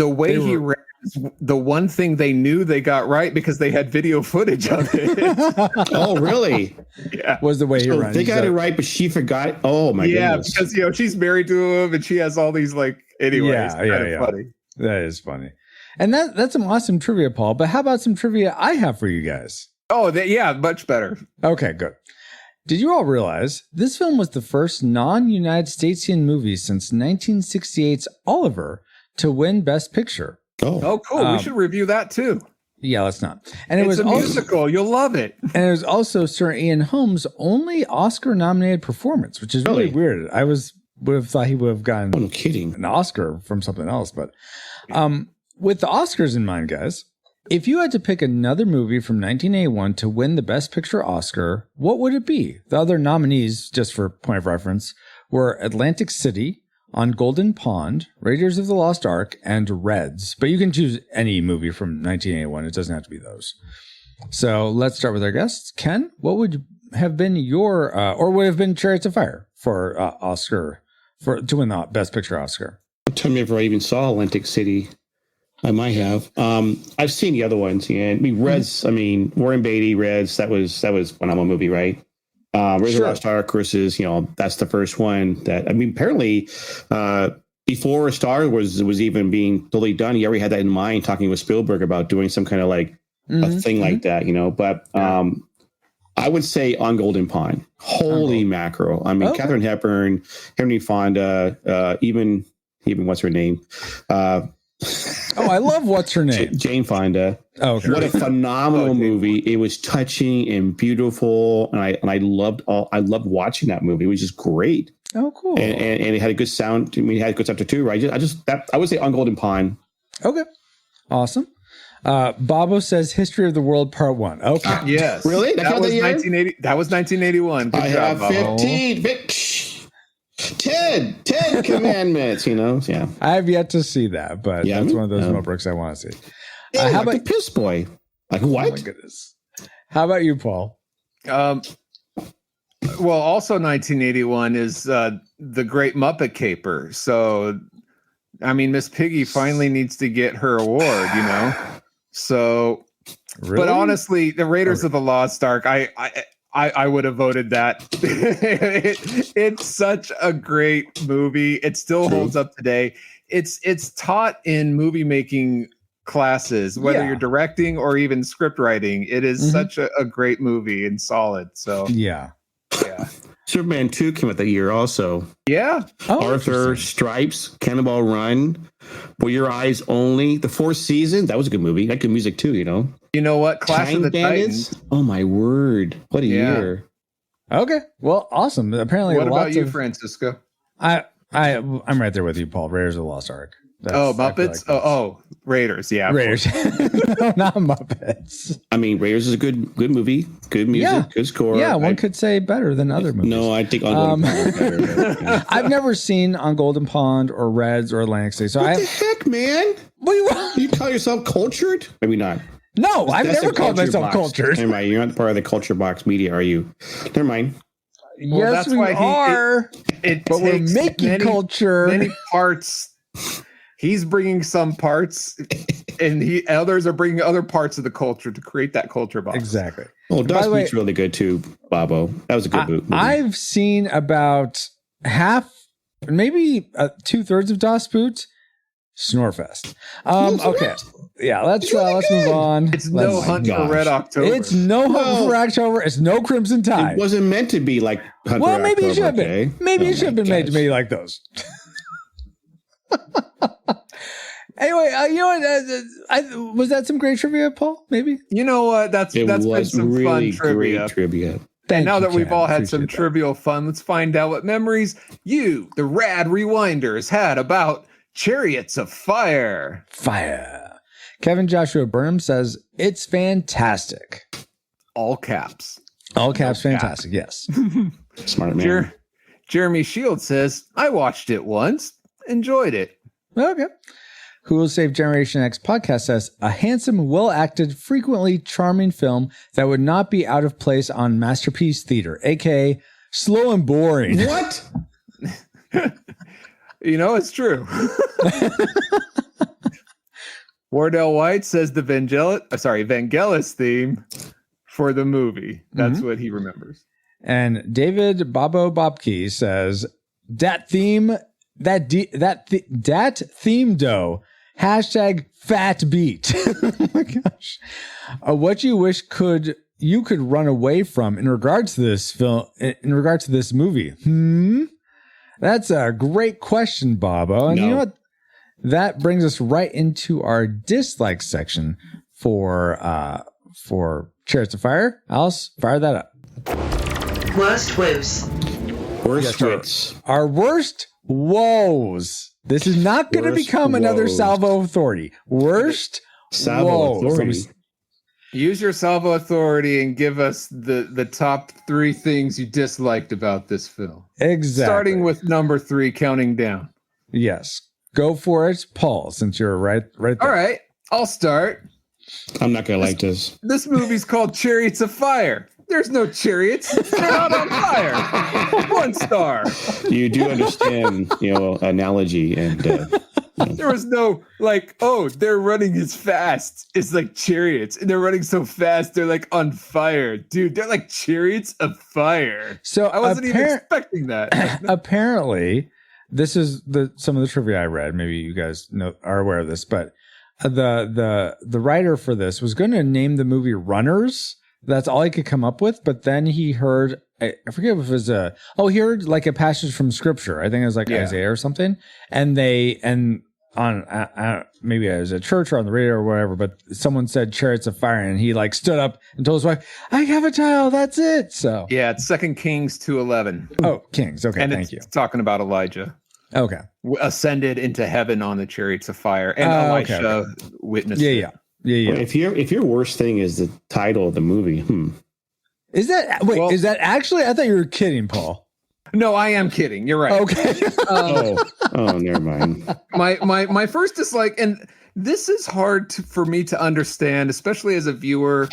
[SPEAKER 2] way he ran is the one thing they knew they got right because they had video footage of it.
[SPEAKER 4] Oh, really?
[SPEAKER 2] Yeah.
[SPEAKER 1] Was the way he ran.
[SPEAKER 4] They got it right, but she forgot. Oh, my goodness.
[SPEAKER 2] Yeah, because, she's married to him and she has all these anyways.
[SPEAKER 1] Yeah.
[SPEAKER 2] Funny.
[SPEAKER 1] That is funny. And that's some awesome trivia, Paul. But how about some trivia I have for you guys?
[SPEAKER 2] Oh, much better.
[SPEAKER 1] Okay, good. Did you all realize this film was the first non-United Statesian movie since 1968's Oliver to win Best Picture?
[SPEAKER 2] Oh, cool. We should review that too.
[SPEAKER 1] Yeah, let's not. And
[SPEAKER 2] it's a musical. You'll love it.
[SPEAKER 1] And it was also Sir Ian Holmes' only Oscar-nominated performance, which is really weird. I would have thought he would have gotten
[SPEAKER 4] no kidding.
[SPEAKER 1] an Oscar from something else. But with the Oscars in mind, guys, if you had to pick another movie from 1981 to win the Best Picture Oscar, what would it be? The other nominees, just for point of reference, were Atlantic City, On Golden Pond, Raiders of the Lost Ark, and Reds. But you can choose any movie from 1981. It doesn't have to be those. So let's start with our guests. Ken, what would have been your, or would have been Chariots of Fire for Oscar, to win the Best Picture Oscar?
[SPEAKER 4] Tell me if I even saw Atlantic City. I might have. I've seen the other ones. Yeah. I mean, Reds, Warren Beatty, Reds, that was when I'm a movie, right? Raiders of the Lost Ark versus, that's the first one that, apparently, before Star Wars was even being totally done, he already had that in mind, talking with Spielberg about doing some kind of a thing like that, but I would say On Golden Pond. Holy mackerel. Katharine Hepburn, Henry Fonda, even what's her name?
[SPEAKER 1] I love what's her name?
[SPEAKER 4] Jane Fonda.
[SPEAKER 1] Oh, sure.
[SPEAKER 4] What a phenomenal movie! It was touching and beautiful, and I loved watching that movie. It was just great.
[SPEAKER 1] Oh, cool!
[SPEAKER 4] And it had a good sound. It had a good sound too, right? I would say On Golden Pond.
[SPEAKER 1] Okay, awesome. Bobo says History of the World Part 1. Okay,
[SPEAKER 2] yes,
[SPEAKER 4] really?
[SPEAKER 2] That was 1980. That was 1981. Good job,
[SPEAKER 4] have 15. 10 commandments, Yeah.
[SPEAKER 1] I have yet to see that, but that's one of those notebooks I want to see.
[SPEAKER 4] How about the Piss Boy? What?
[SPEAKER 1] Oh my goodness. How about you, Paul?
[SPEAKER 2] Well, also 1981 is the Great Muppet Caper. So I mean, Miss Piggy finally needs to get her award, you know? So,
[SPEAKER 1] Really?
[SPEAKER 2] but honestly, the Raiders of the Lost Ark, I would have voted that. It's such a great movie. It still holds up today. It's taught in movie making classes, whether you're directing or even script writing. It is such a great movie and solid. So
[SPEAKER 1] yeah.
[SPEAKER 4] Superman 2 came out that year also.
[SPEAKER 2] Yeah.
[SPEAKER 4] Arthur, Stripes, Cannonball Run, For Your Eyes Only, The Fourth Season. That was a good movie. That good music too, you know.
[SPEAKER 2] You know what? Clash of the Titans.
[SPEAKER 4] Oh my word. What a year.
[SPEAKER 1] Okay. Well, awesome. Apparently,
[SPEAKER 2] What about you, Francisco?
[SPEAKER 1] I'm right there with you, Paul. Raiders of the Lost Ark.
[SPEAKER 2] Muppets? Raiders. Yeah.
[SPEAKER 1] Raiders. No, not Muppets.
[SPEAKER 4] I mean, Raiders is a good movie. Good music. Good score.
[SPEAKER 1] Yeah, one could say better than other movies.
[SPEAKER 4] No, I think On Golden Pond is better. Yeah.
[SPEAKER 1] I've never seen On Golden Pond or Reds or Atlantic City. So
[SPEAKER 4] what the heck, man? You call yourself cultured? Maybe not.
[SPEAKER 1] No, I've never called myself cultured.
[SPEAKER 4] Never mind. You're not part of the culture box media, are you? Never mind.
[SPEAKER 2] Well,
[SPEAKER 1] yes,
[SPEAKER 2] that's
[SPEAKER 1] we
[SPEAKER 2] why
[SPEAKER 1] are. But we're making culture.
[SPEAKER 2] Many parts. He's bringing some parts, and others are bringing other parts of the culture to create that culture box.
[SPEAKER 1] Exactly.
[SPEAKER 4] Well, Dust Beat's really good too, Bobo. That was a good movie.
[SPEAKER 1] I've seen about half, maybe 2/3 of Das Boot. Snorefest. Okay. Yeah, let's move on.
[SPEAKER 2] It's no Hunt for Red October.
[SPEAKER 1] It's no Hunt for October. It's no Crimson Tide.
[SPEAKER 4] It wasn't meant to be like Hunt for
[SPEAKER 1] maybe
[SPEAKER 4] October,
[SPEAKER 1] it should have been. Maybe it should have been made to me like those. Anyway, you know what? Was that some great trivia, Paul? Maybe.
[SPEAKER 2] You know what? That's been some
[SPEAKER 4] really
[SPEAKER 2] fun trivia.
[SPEAKER 4] Great trivia.
[SPEAKER 2] And now that we've all had some trivial fun, let's find out what memories you, the rad rewinders, had about Chariots of Fire.
[SPEAKER 1] Kevin Joshua Burnham says it's fantastic.
[SPEAKER 2] All caps.
[SPEAKER 1] All caps. Fantastic. Yes.
[SPEAKER 4] Smart man.
[SPEAKER 2] Jeremy Shields says I watched it once, enjoyed it.
[SPEAKER 1] Okay. Who Will Save Generation X podcast says a handsome, well-acted, frequently charming film that would not be out of place on Masterpiece Theater, aka slow and boring.
[SPEAKER 4] What?
[SPEAKER 2] You know, it's true. Wardell White says the Vangelis theme for the movie. That's what he remembers.
[SPEAKER 1] And David Bobo Bobke says that theme, that theme dough. Hashtag fat beat. Oh my gosh. What you wish you could run away from in regards to this film, in regards to this movie? That's a great question, Bobo. And you know what? That brings us right into our dislike section for Chariots of Fire. Alice, fire that up.
[SPEAKER 3] Worst woes.
[SPEAKER 4] Worst hits.
[SPEAKER 1] Our worst woes. This is not going to become another Salvo Authority. Worst
[SPEAKER 4] Salvo Authority.
[SPEAKER 2] Use your Salvo Authority and give us the top 3 things you disliked about this film.
[SPEAKER 1] Exactly.
[SPEAKER 2] Starting with number 3, counting down.
[SPEAKER 1] Yes. Go for it, Paul, since you're right there.
[SPEAKER 2] All right. I'll start.
[SPEAKER 4] I'm not going to like this.
[SPEAKER 2] This movie's called Chariots of Fire. There's no chariots. They're not on fire. 1 star.
[SPEAKER 4] You do understand, analogy and
[SPEAKER 2] there was no they're running as fast. It's like chariots, and they're running so fast they're like on fire, dude. They're like chariots of fire.
[SPEAKER 1] So
[SPEAKER 2] I wasn't even expecting that.
[SPEAKER 1] Apparently, this is some of the trivia I read. Maybe you guys are aware of this, but the writer for this was going to name the movie Runners. That's all he could come up with. But then he heard, I forget if it was he heard like a passage from scripture. I think it was like Isaiah or something. And maybe it was at church or on the radio or whatever, but someone said Chariots of Fire, and he like stood up and told his wife, I have a child. That's it. So
[SPEAKER 2] yeah, it's 2 Kings 2:11.
[SPEAKER 1] Oh, Kings. Okay.
[SPEAKER 2] And
[SPEAKER 1] thank you.
[SPEAKER 2] Talking about Elijah.
[SPEAKER 1] Okay.
[SPEAKER 2] Ascended into heaven on the Chariots of Fire, and Elisha witnessed it.
[SPEAKER 1] Yeah.
[SPEAKER 4] Well, if your worst thing is the title of the movie,
[SPEAKER 1] Is that is that actually? I thought you were kidding, Paul.
[SPEAKER 2] No, I am kidding. You're right.
[SPEAKER 1] Okay.
[SPEAKER 4] Never mind.
[SPEAKER 2] My first dislike, and this is hard for me to understand, especially as a viewer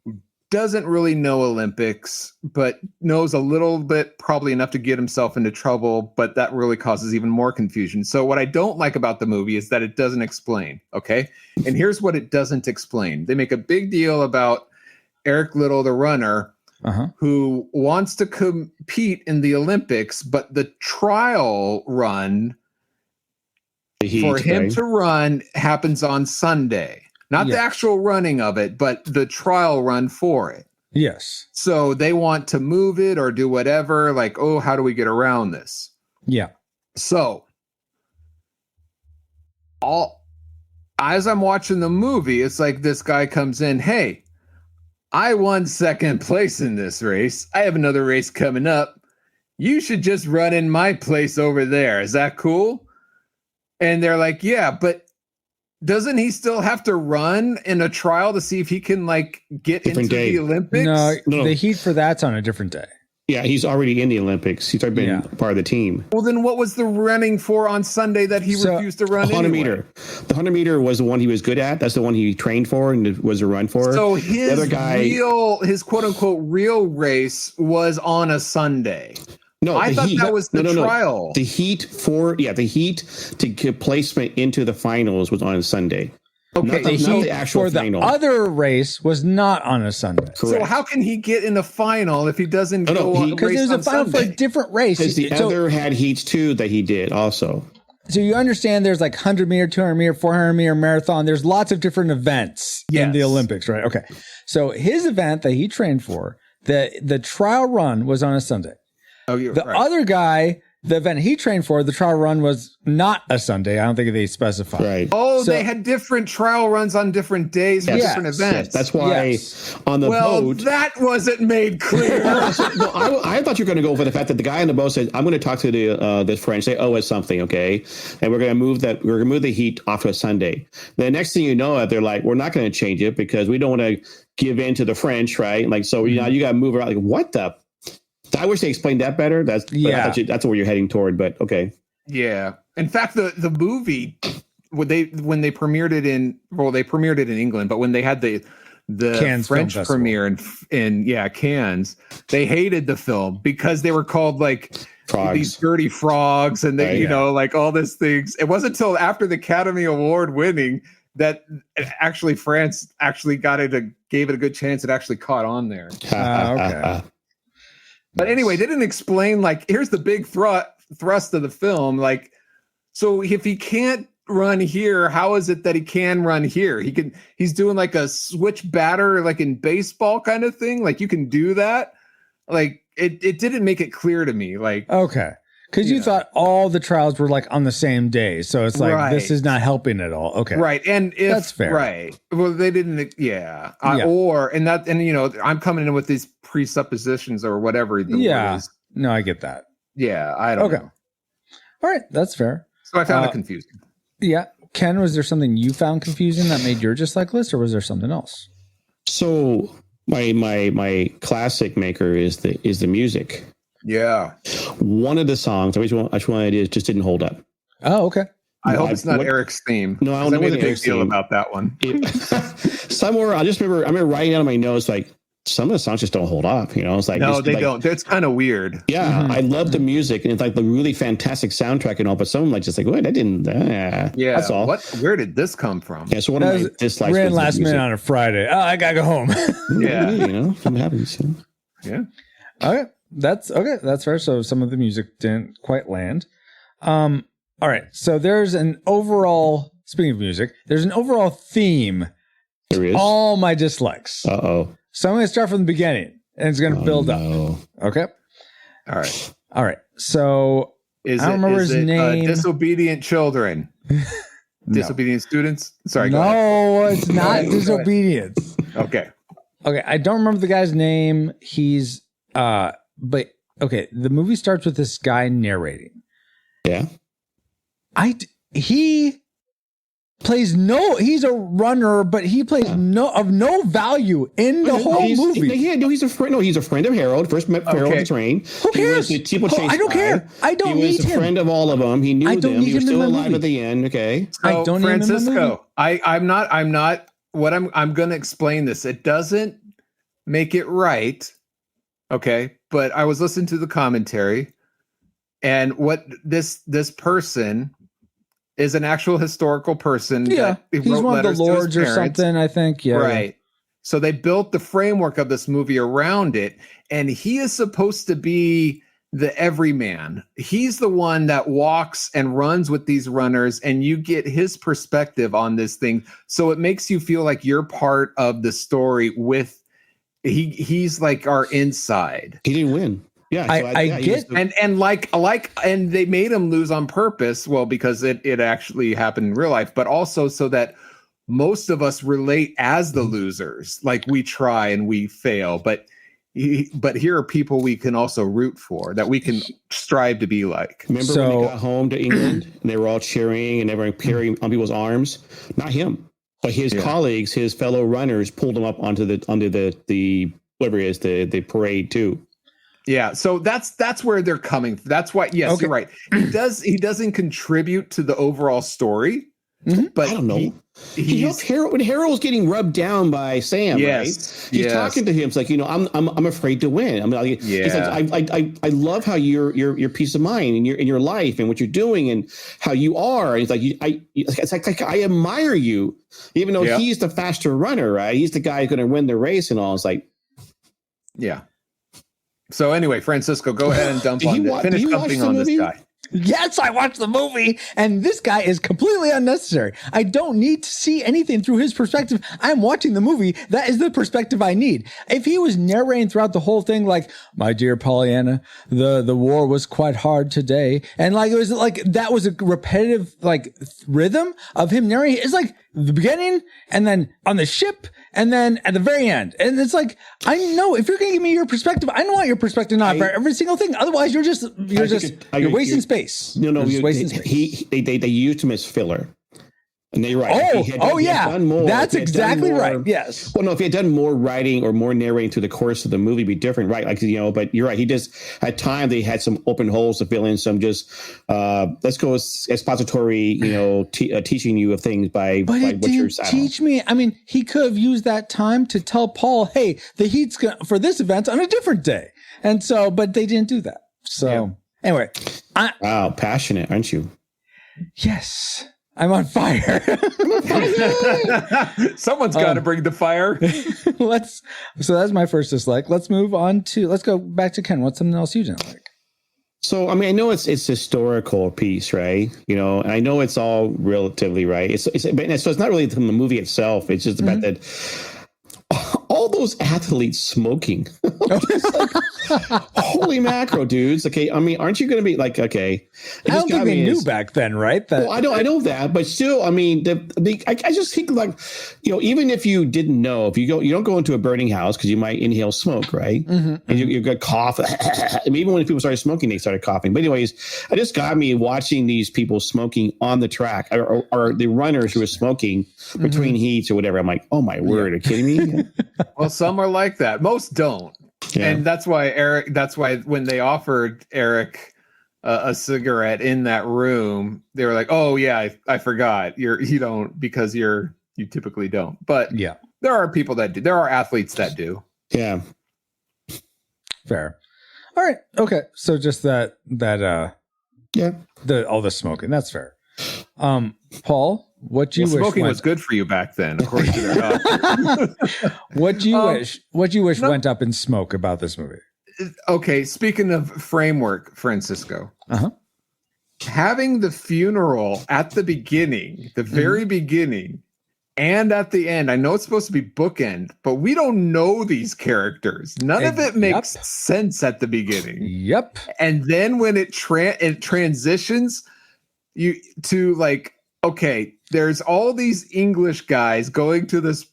[SPEAKER 2] who doesn't really know Olympics, but knows a little bit, probably enough to get himself into trouble, but that really causes even more confusion. So what I don't like about the movie is that it doesn't explain, okay? And here's what it doesn't explain. They make a big deal about Eric Liddell, the runner, who wants to compete in the Olympics, but the trial run for him to run happens on Sunday. Not the actual running of it, but the trial run for it.
[SPEAKER 1] Yes.
[SPEAKER 2] So they want to move it or do whatever, like, oh, how do we get around this?
[SPEAKER 1] Yeah.
[SPEAKER 2] So as I'm watching the movie, it's like this guy comes in, hey, I won second place in this race. I have another race coming up. You should just run in my place over there. Is that cool? And they're like, yeah, but doesn't he still have to run in a trial to see if he can like get into the Olympics?
[SPEAKER 1] No, the heat for that's on a different day.
[SPEAKER 4] Yeah, he's already in the Olympics. He's already been part of the team.
[SPEAKER 2] Well, then what was the running for on Sunday that he refused to run?
[SPEAKER 4] 100
[SPEAKER 2] anyway?
[SPEAKER 4] meter. The 100 meter was the one he was good at. That's the one he trained for and it was a run for.
[SPEAKER 2] So his
[SPEAKER 4] other guy,
[SPEAKER 2] his quote unquote real race was on a Sunday.
[SPEAKER 4] No,
[SPEAKER 2] I thought that was the trial.
[SPEAKER 4] The heat to get placement into the finals was on a Sunday.
[SPEAKER 2] Okay,
[SPEAKER 4] not the actual final.
[SPEAKER 1] The other race was not on a Sunday.
[SPEAKER 4] Correct.
[SPEAKER 2] So how can he get in the final if he doesn't go on?
[SPEAKER 1] Because there's a final for a different race.
[SPEAKER 4] Because the other had heats too that he did also.
[SPEAKER 1] So you understand there's like 100 meter, 200 meter, 400 meter marathon. There's lots of different events in the Olympics, right? Okay. So his event that he trained for, the trial run was on a Sunday.
[SPEAKER 2] Oh, you're
[SPEAKER 1] the other guy, the event he trained for, the trial run was not a Sunday. I don't think they specified.
[SPEAKER 4] Right.
[SPEAKER 2] Oh, so, they had different trial runs on different days for different events.
[SPEAKER 4] Yes. That's why on the boat.
[SPEAKER 2] That wasn't made clear.
[SPEAKER 4] I thought you were going to go for the fact that the guy on the boat said, "I'm going to talk to the French. They owe us something, okay? And we're going to move that. We're going to move the heat off to a Sunday." The next thing you know, they're like, "We're not going to change it because we don't want to give in to the French, right? Like, so you got to move around. Like, what the." I wish they explained that better. That's that's where you're heading toward. But okay.
[SPEAKER 2] Yeah. In fact, the movie when they premiered it they premiered it in England, but when they had the
[SPEAKER 1] Cannes
[SPEAKER 2] French premiere in Cannes, they hated the film because they were called like frogs. These dirty frogs, and they like all these things. It wasn't until after the Academy Award winning that actually France actually gave it a good chance. It actually caught on there.
[SPEAKER 1] Okay.
[SPEAKER 2] But anyway, they didn't explain, like, here's the big thrust of the film. Like, so if he can't run here, how is it that he can run here? He's doing like a switch batter, like in baseball kind of thing. Like, you can do that. Like, it didn't make it clear to me. Like,
[SPEAKER 1] okay. Because you thought all the trials were like on the same day. So it's like, this is not helping at all. Okay.
[SPEAKER 2] Right. And
[SPEAKER 1] that's fair.
[SPEAKER 2] Right. Well, they didn't. Yeah. I'm coming in with these presuppositions or whatever. The word is.
[SPEAKER 1] No, I get that.
[SPEAKER 2] Yeah. I don't know.
[SPEAKER 1] All right. That's fair.
[SPEAKER 2] So I found it confusing.
[SPEAKER 1] Yeah. Ken, was there something you found confusing that made your dislike list, or was there something else?
[SPEAKER 4] So my classic maker is the music.
[SPEAKER 2] Yeah.
[SPEAKER 4] One of the songs, which one it is, just didn't hold up.
[SPEAKER 1] Oh, okay.
[SPEAKER 2] I hope it's not Eric's theme.
[SPEAKER 4] No, I don't know.
[SPEAKER 2] I made a big deal about that one.
[SPEAKER 4] Somewhere, I remember writing down on my notes, like, some of the songs just don't hold up. It's like,
[SPEAKER 2] no, they don't. It's kind of weird.
[SPEAKER 4] Yeah. I love the music and it's like the really fantastic soundtrack and all, but some like just like, wait, I didn't. Yeah.
[SPEAKER 2] That's all. Where did this come from?
[SPEAKER 4] Yeah. So one of my dislikes
[SPEAKER 1] ran last minute on a Friday. Oh, I gotta go home.
[SPEAKER 2] Yeah.
[SPEAKER 4] Something happens.
[SPEAKER 2] Yeah.
[SPEAKER 1] Okay. That's fair. So some of the music didn't quite land. All right. So there's an overall, speaking of music, there's an overall theme
[SPEAKER 4] There is.
[SPEAKER 1] All my dislikes.
[SPEAKER 4] Uh-oh.
[SPEAKER 1] So I'm going to start from the beginning, and it's going to build up. Okay?
[SPEAKER 2] All right.
[SPEAKER 1] All right. So I don't remember his name.
[SPEAKER 2] Disobedient children. Disobedient students? Sorry, go ahead.
[SPEAKER 1] No, it's not disobedience.
[SPEAKER 2] Okay.
[SPEAKER 1] Okay, I don't remember the guy's name. He's, but, okay, the movie starts with this guy narrating.
[SPEAKER 4] Yeah.
[SPEAKER 1] He plays he's a runner, but he plays of no value in the whole movie.
[SPEAKER 4] He's a friend. No, he's a friend of Harold. First met Harold to train.
[SPEAKER 1] Who cares?
[SPEAKER 4] He was the chase
[SPEAKER 1] I don't care. I don't need him.
[SPEAKER 4] He was a friend of all of them. He knew them. He was still alive at the end. Okay.
[SPEAKER 2] So, I don't Francisco, I'm not. I'm going to explain this. It doesn't make it right. Okay, but I was listening to the commentary, and what this person is an actual historical person.
[SPEAKER 1] Yeah, he's one of the lords or something, I think. Yeah,
[SPEAKER 2] right. So they built the framework of this movie around it, and he is supposed to be the everyman. He's the one that walks and runs with these runners, and you get his perspective on this thing. So it makes you feel like you're part of the story with. He's like our inside.
[SPEAKER 4] He didn't win. Yeah,
[SPEAKER 1] I get,
[SPEAKER 2] and they made him lose on purpose. Well, because it actually happened in real life, but also so that most of us relate as the losers. Like we try and we fail, but here are people we can also root for, that we can strive to be like.
[SPEAKER 4] Remember when they got home to England and they were all cheering and everyone peering on people's arms? Not him. But his colleagues, his fellow runners, pulled him up onto the whatever it is, the parade too.
[SPEAKER 2] Yeah, so that's where they're coming from. That's why, yes, you're right. He doesn't contribute to the overall story, but
[SPEAKER 4] I don't know. He helped Harold when Harold's getting rubbed down by Sam. Right? He's talking to him. It's like, I'm afraid to win. I'm like, he's like, I love how your peace of mind and your life and what you're doing and how you are. And it's like I admire you, even though he's the faster runner, right? He's the guy who's going to win the race and all. It's like,
[SPEAKER 2] yeah. So anyway, Francisco, go ahead and finish dumping on this guy.
[SPEAKER 1] Yes, I watched the movie, and this guy is completely unnecessary. I don't need to see anything through his perspective. I'm watching the movie. That is the perspective I need. If he was narrating throughout the whole thing, like, my dear Pollyanna, the war was quite hard today, and like it was like that was a repetitive like rhythm of him narrating. It's like the beginning, and then on the ship, and then at the very end. And it's like, I know if you're going to give me your perspective, I want your perspective not for every single thing. Otherwise, you're wasting space.
[SPEAKER 4] No, wasting space. They used him as filler. And they're right.
[SPEAKER 1] That's exactly right. Yes.
[SPEAKER 4] Well, no, if he had done more writing or more narrating through the course of the movie, it'd be different, right? Like, but you're right. He just, at times, they had some open holes to fill in, some just, let's go expository, teaching you of things by
[SPEAKER 1] what you're saying. Teach me. I mean, he could have used that time to tell Paul, hey, the heat's for this event on a different day. And so, but they didn't do that. So anyway.
[SPEAKER 4] Wow. Passionate, aren't you?
[SPEAKER 1] Yes. I'm on fire.
[SPEAKER 2] Someone's got to bring the fire.
[SPEAKER 1] So that's my first dislike. Let's go back to Ken. What's something else you didn't like?
[SPEAKER 4] So, I mean, I know it's historical piece, right? And I know it's all relatively right. So it's not really from the movie itself. It's just about that. All those athletes smoking. Holy macro, dudes. Okay. I mean, aren't you going to be like, okay.
[SPEAKER 1] I don't think they knew back then, right?
[SPEAKER 4] Well, I know that, but still, I mean, I just think like, even if you didn't know, you don't go into a burning house because you might inhale smoke, right? And you got cough. I mean, even when people started smoking, they started coughing. But anyways, it just got me watching these people smoking on the track or the runners who were smoking between heats or whatever. I'm like, oh my word, are you kidding me?
[SPEAKER 2] Well, some are like that. Most don't. Yeah. And that's why when they offered Eric a cigarette in that room, they were like, oh yeah, I forgot. You don't, because you typically don't. But
[SPEAKER 1] yeah,
[SPEAKER 2] there are people that do. There are athletes that do.
[SPEAKER 4] Yeah.
[SPEAKER 1] Fair. All right. Okay. So just that all the smoking. That's fair. Paul, what you wish
[SPEAKER 2] smoking was good for you back then, according to their doctor.
[SPEAKER 1] What you wish went up in smoke about this movie?
[SPEAKER 2] Okay, speaking of framework, Francisco, having the funeral at the beginning, the very beginning, and at the end. I know it's supposed to be bookend, but we don't know these characters. None of it makes sense at the beginning.
[SPEAKER 1] Yep.
[SPEAKER 2] And then when it transitions to like, okay, there's all these English guys going to this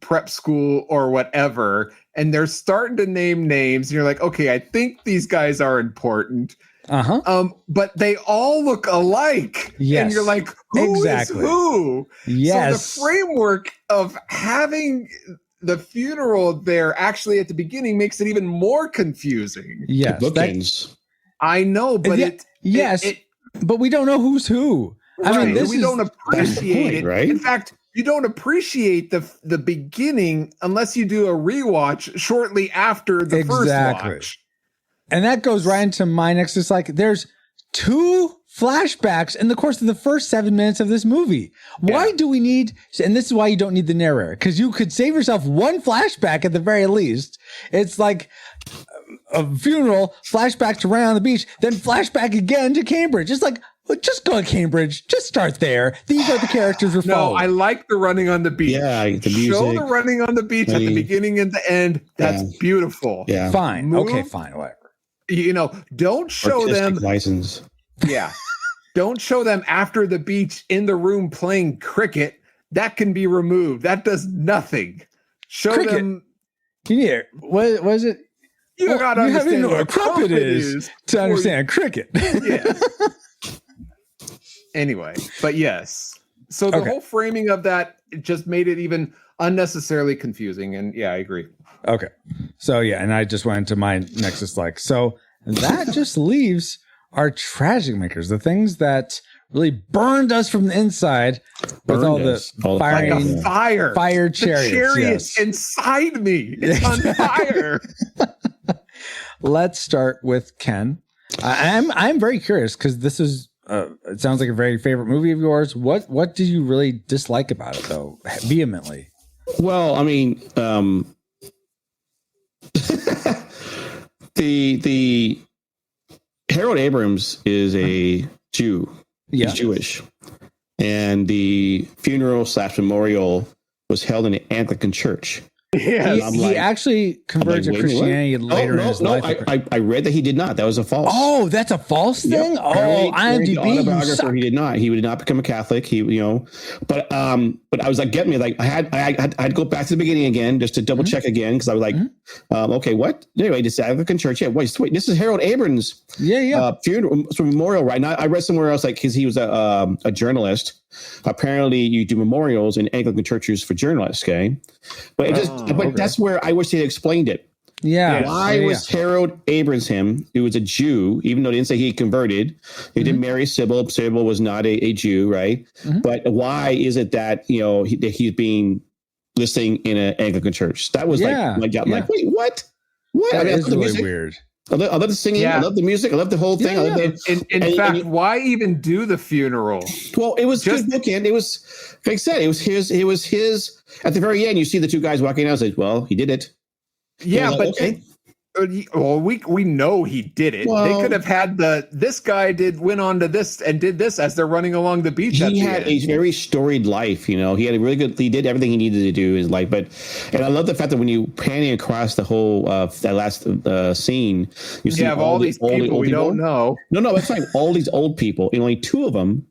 [SPEAKER 2] prep school or whatever, and they're starting to name names. And you're like, okay, I think these guys are important. But they all look alike. Yes. And you're like, who is who?
[SPEAKER 1] Yes.
[SPEAKER 2] So the framework of having the funeral there actually at the beginning makes it even more confusing.
[SPEAKER 1] Yes.
[SPEAKER 2] I know, but
[SPEAKER 1] but we don't know who's who.
[SPEAKER 2] Right. I mean, we don't appreciate it.
[SPEAKER 4] Right?
[SPEAKER 2] In fact, you don't appreciate the beginning unless you do a rewatch shortly after the first watch.
[SPEAKER 1] And that goes right into my next dislike. There's 2 flashbacks in the course of the first 7 minutes of this movie. Why do we need, and this is why you don't need the narrator, because you could save yourself 1 flashback at the very least. It's like a funeral, flashback to Ryan on the beach, then flashback again to Cambridge. It's like, well, just go to Cambridge. Just start there. These are the characters we're following.
[SPEAKER 2] No, I like the running on the beach.
[SPEAKER 4] Yeah, the music.
[SPEAKER 2] Show the running on the beach at the beginning and the end. That's beautiful.
[SPEAKER 4] Yeah.
[SPEAKER 1] Fine. Okay, fine. Whatever.
[SPEAKER 2] You know, don't show
[SPEAKER 4] Artistic
[SPEAKER 2] them.
[SPEAKER 4] license.
[SPEAKER 2] Yeah. Don't show them after the beach in the room playing cricket. That can be removed. That does nothing. Show
[SPEAKER 1] Cricket.
[SPEAKER 2] them.
[SPEAKER 1] Can you hear? What is it?
[SPEAKER 2] You got to
[SPEAKER 1] have to
[SPEAKER 2] understand
[SPEAKER 1] know
[SPEAKER 2] what
[SPEAKER 1] what crumpet is to understand cricket.
[SPEAKER 2] Yes. Anyway, but yes. So the whole framing of that just made it even unnecessarily confusing. And yeah, I agree.
[SPEAKER 1] Okay. So yeah, and I just went into my next dislike. So that just leaves our tragic makers, the things that really burned us from the inside with all the firing fire chariots.
[SPEAKER 2] The chariots inside me. It's on fire.
[SPEAKER 1] Let's start with Ken. I'm very curious because this is it sounds like a very favorite movie of yours. What did you really dislike about it though, vehemently?
[SPEAKER 4] Well, I mean, the Harold Abrams is a Jew.
[SPEAKER 1] Yeah.
[SPEAKER 4] He's Jewish. And the funeral / memorial was held in an Anglican church.
[SPEAKER 2] Yes.
[SPEAKER 1] He actually converted to Christianity later in his life.
[SPEAKER 4] I read that he did not. That was a false.
[SPEAKER 1] Oh, that's a false thing?
[SPEAKER 4] Yep.
[SPEAKER 1] Oh, IMDb.
[SPEAKER 4] He did not. He did not become a Catholic. He, but I was like, get me. Like I had to go back to the beginning again just to double check again because I was like, okay, what? Anyway, this Anglican church. Yeah, wait, this is Harold Abrams. Funeral memorial, right? Now I read somewhere else like because he was a journalist. Apparently, you do memorials in Anglican churches for journalists. Okay, but that's where I wish they had explained it.
[SPEAKER 1] Yeah.
[SPEAKER 4] Why was Harold Abraham, who was a Jew, even though they didn't say he converted, he didn't marry Sybil. Sybil was not a Jew, right? But why is it that he's being listening in an Anglican church? That was like wait, what? What?
[SPEAKER 1] That is really weird.
[SPEAKER 4] I love the singing.
[SPEAKER 2] Yeah.
[SPEAKER 4] I love the music. I love the whole thing.
[SPEAKER 2] In fact, why even do the funeral?
[SPEAKER 4] Well, it was just bookend. It was, like I said, it was his. At the very end, you see the 2 guys walking out. I said, "Well, he did it."
[SPEAKER 2] Yeah,
[SPEAKER 4] like,
[SPEAKER 2] but
[SPEAKER 4] okay.
[SPEAKER 2] We know he did it.
[SPEAKER 4] Well,
[SPEAKER 2] they could have had this guy went on to this and did this as they're running along the beach.
[SPEAKER 4] He had a very storied life. He had a really good. He did everything he needed to do in his life. And I love the fact that when you panning across the whole that last scene, you see
[SPEAKER 2] all these people we don't know.
[SPEAKER 4] No, that's fine. All these old people, and only 2 of them,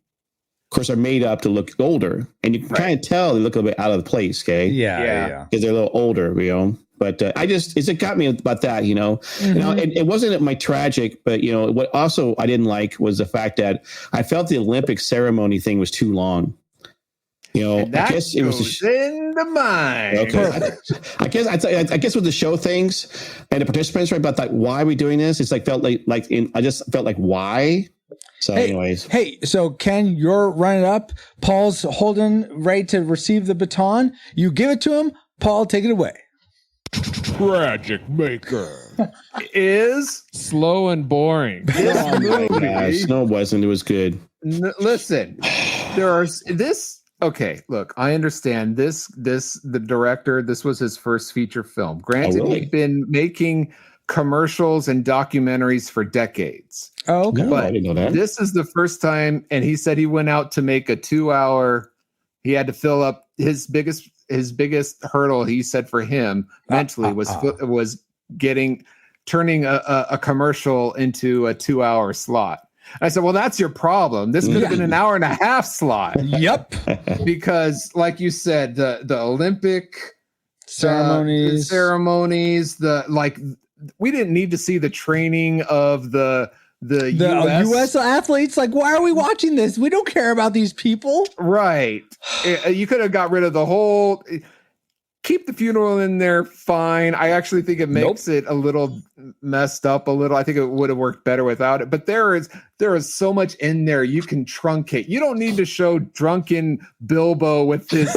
[SPEAKER 4] of course, are made up to look older, and you can kind of tell they look a little bit out of the place. Okay,
[SPEAKER 1] yeah,
[SPEAKER 4] because they're a little older, But it got me about that, and it wasn't my tragic, but what also I didn't like was the fact that I felt the Olympic ceremony thing was too long.
[SPEAKER 2] And that
[SPEAKER 4] I guess it was
[SPEAKER 2] into mine.
[SPEAKER 4] Okay, I guess with the show things and the participants, right? But like, why are we doing this? It's like I just felt like why. So, anyways,
[SPEAKER 1] so Ken, you're running up. Paul's holding ready to receive the baton. You give it to him. Paul, take it away.
[SPEAKER 5] Tragic maker
[SPEAKER 2] is
[SPEAKER 5] slow and boring.
[SPEAKER 4] Oh my gosh, no, it wasn't. It was good.
[SPEAKER 2] Listen, Okay, look, I understand the director, this was his first feature film. Granted, he'd been making commercials and documentaries for decades.
[SPEAKER 1] Oh, okay.
[SPEAKER 4] No, I didn't know that.
[SPEAKER 2] This is the first time, and he said he went out to make a 2-hour. He had to fill up his biggest hurdle. He said for him mentally was turning a commercial into a 2-hour slot. I said, well, that's your problem. This could have been an 1.5-hour slot.
[SPEAKER 1] Yep.
[SPEAKER 2] Because, like you said, the Olympic
[SPEAKER 1] ceremonies,
[SPEAKER 2] we didn't need to see the training of the
[SPEAKER 1] US athletes. Like, why are we watching this? We don't care about these people.
[SPEAKER 2] Right. You could have got rid of the whole. keep the funeral in there, fine. I actually think it makes it a little messed up a little. I think it would have worked better without it. But there is so much in there you can truncate. You don't need to show drunken Bilbo with this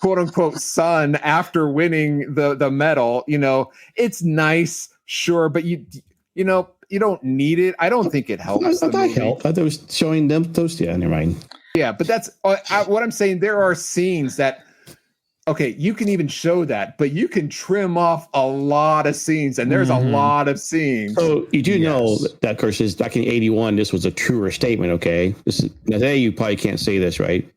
[SPEAKER 2] quote unquote son after winning the medal. You know, it's nice, sure, but you don't need it. I don't think it helps.
[SPEAKER 4] I thought it helped. I thought it was showing them those. Yeah, never mind.
[SPEAKER 2] Yeah, but that's what I'm saying. There are scenes that, okay, you can even show that, but you can trim off a lot of scenes, and there's a lot of scenes.
[SPEAKER 4] So you do know that, of course, back in '81, this was a truer statement. Okay, now today you probably can't say this, right?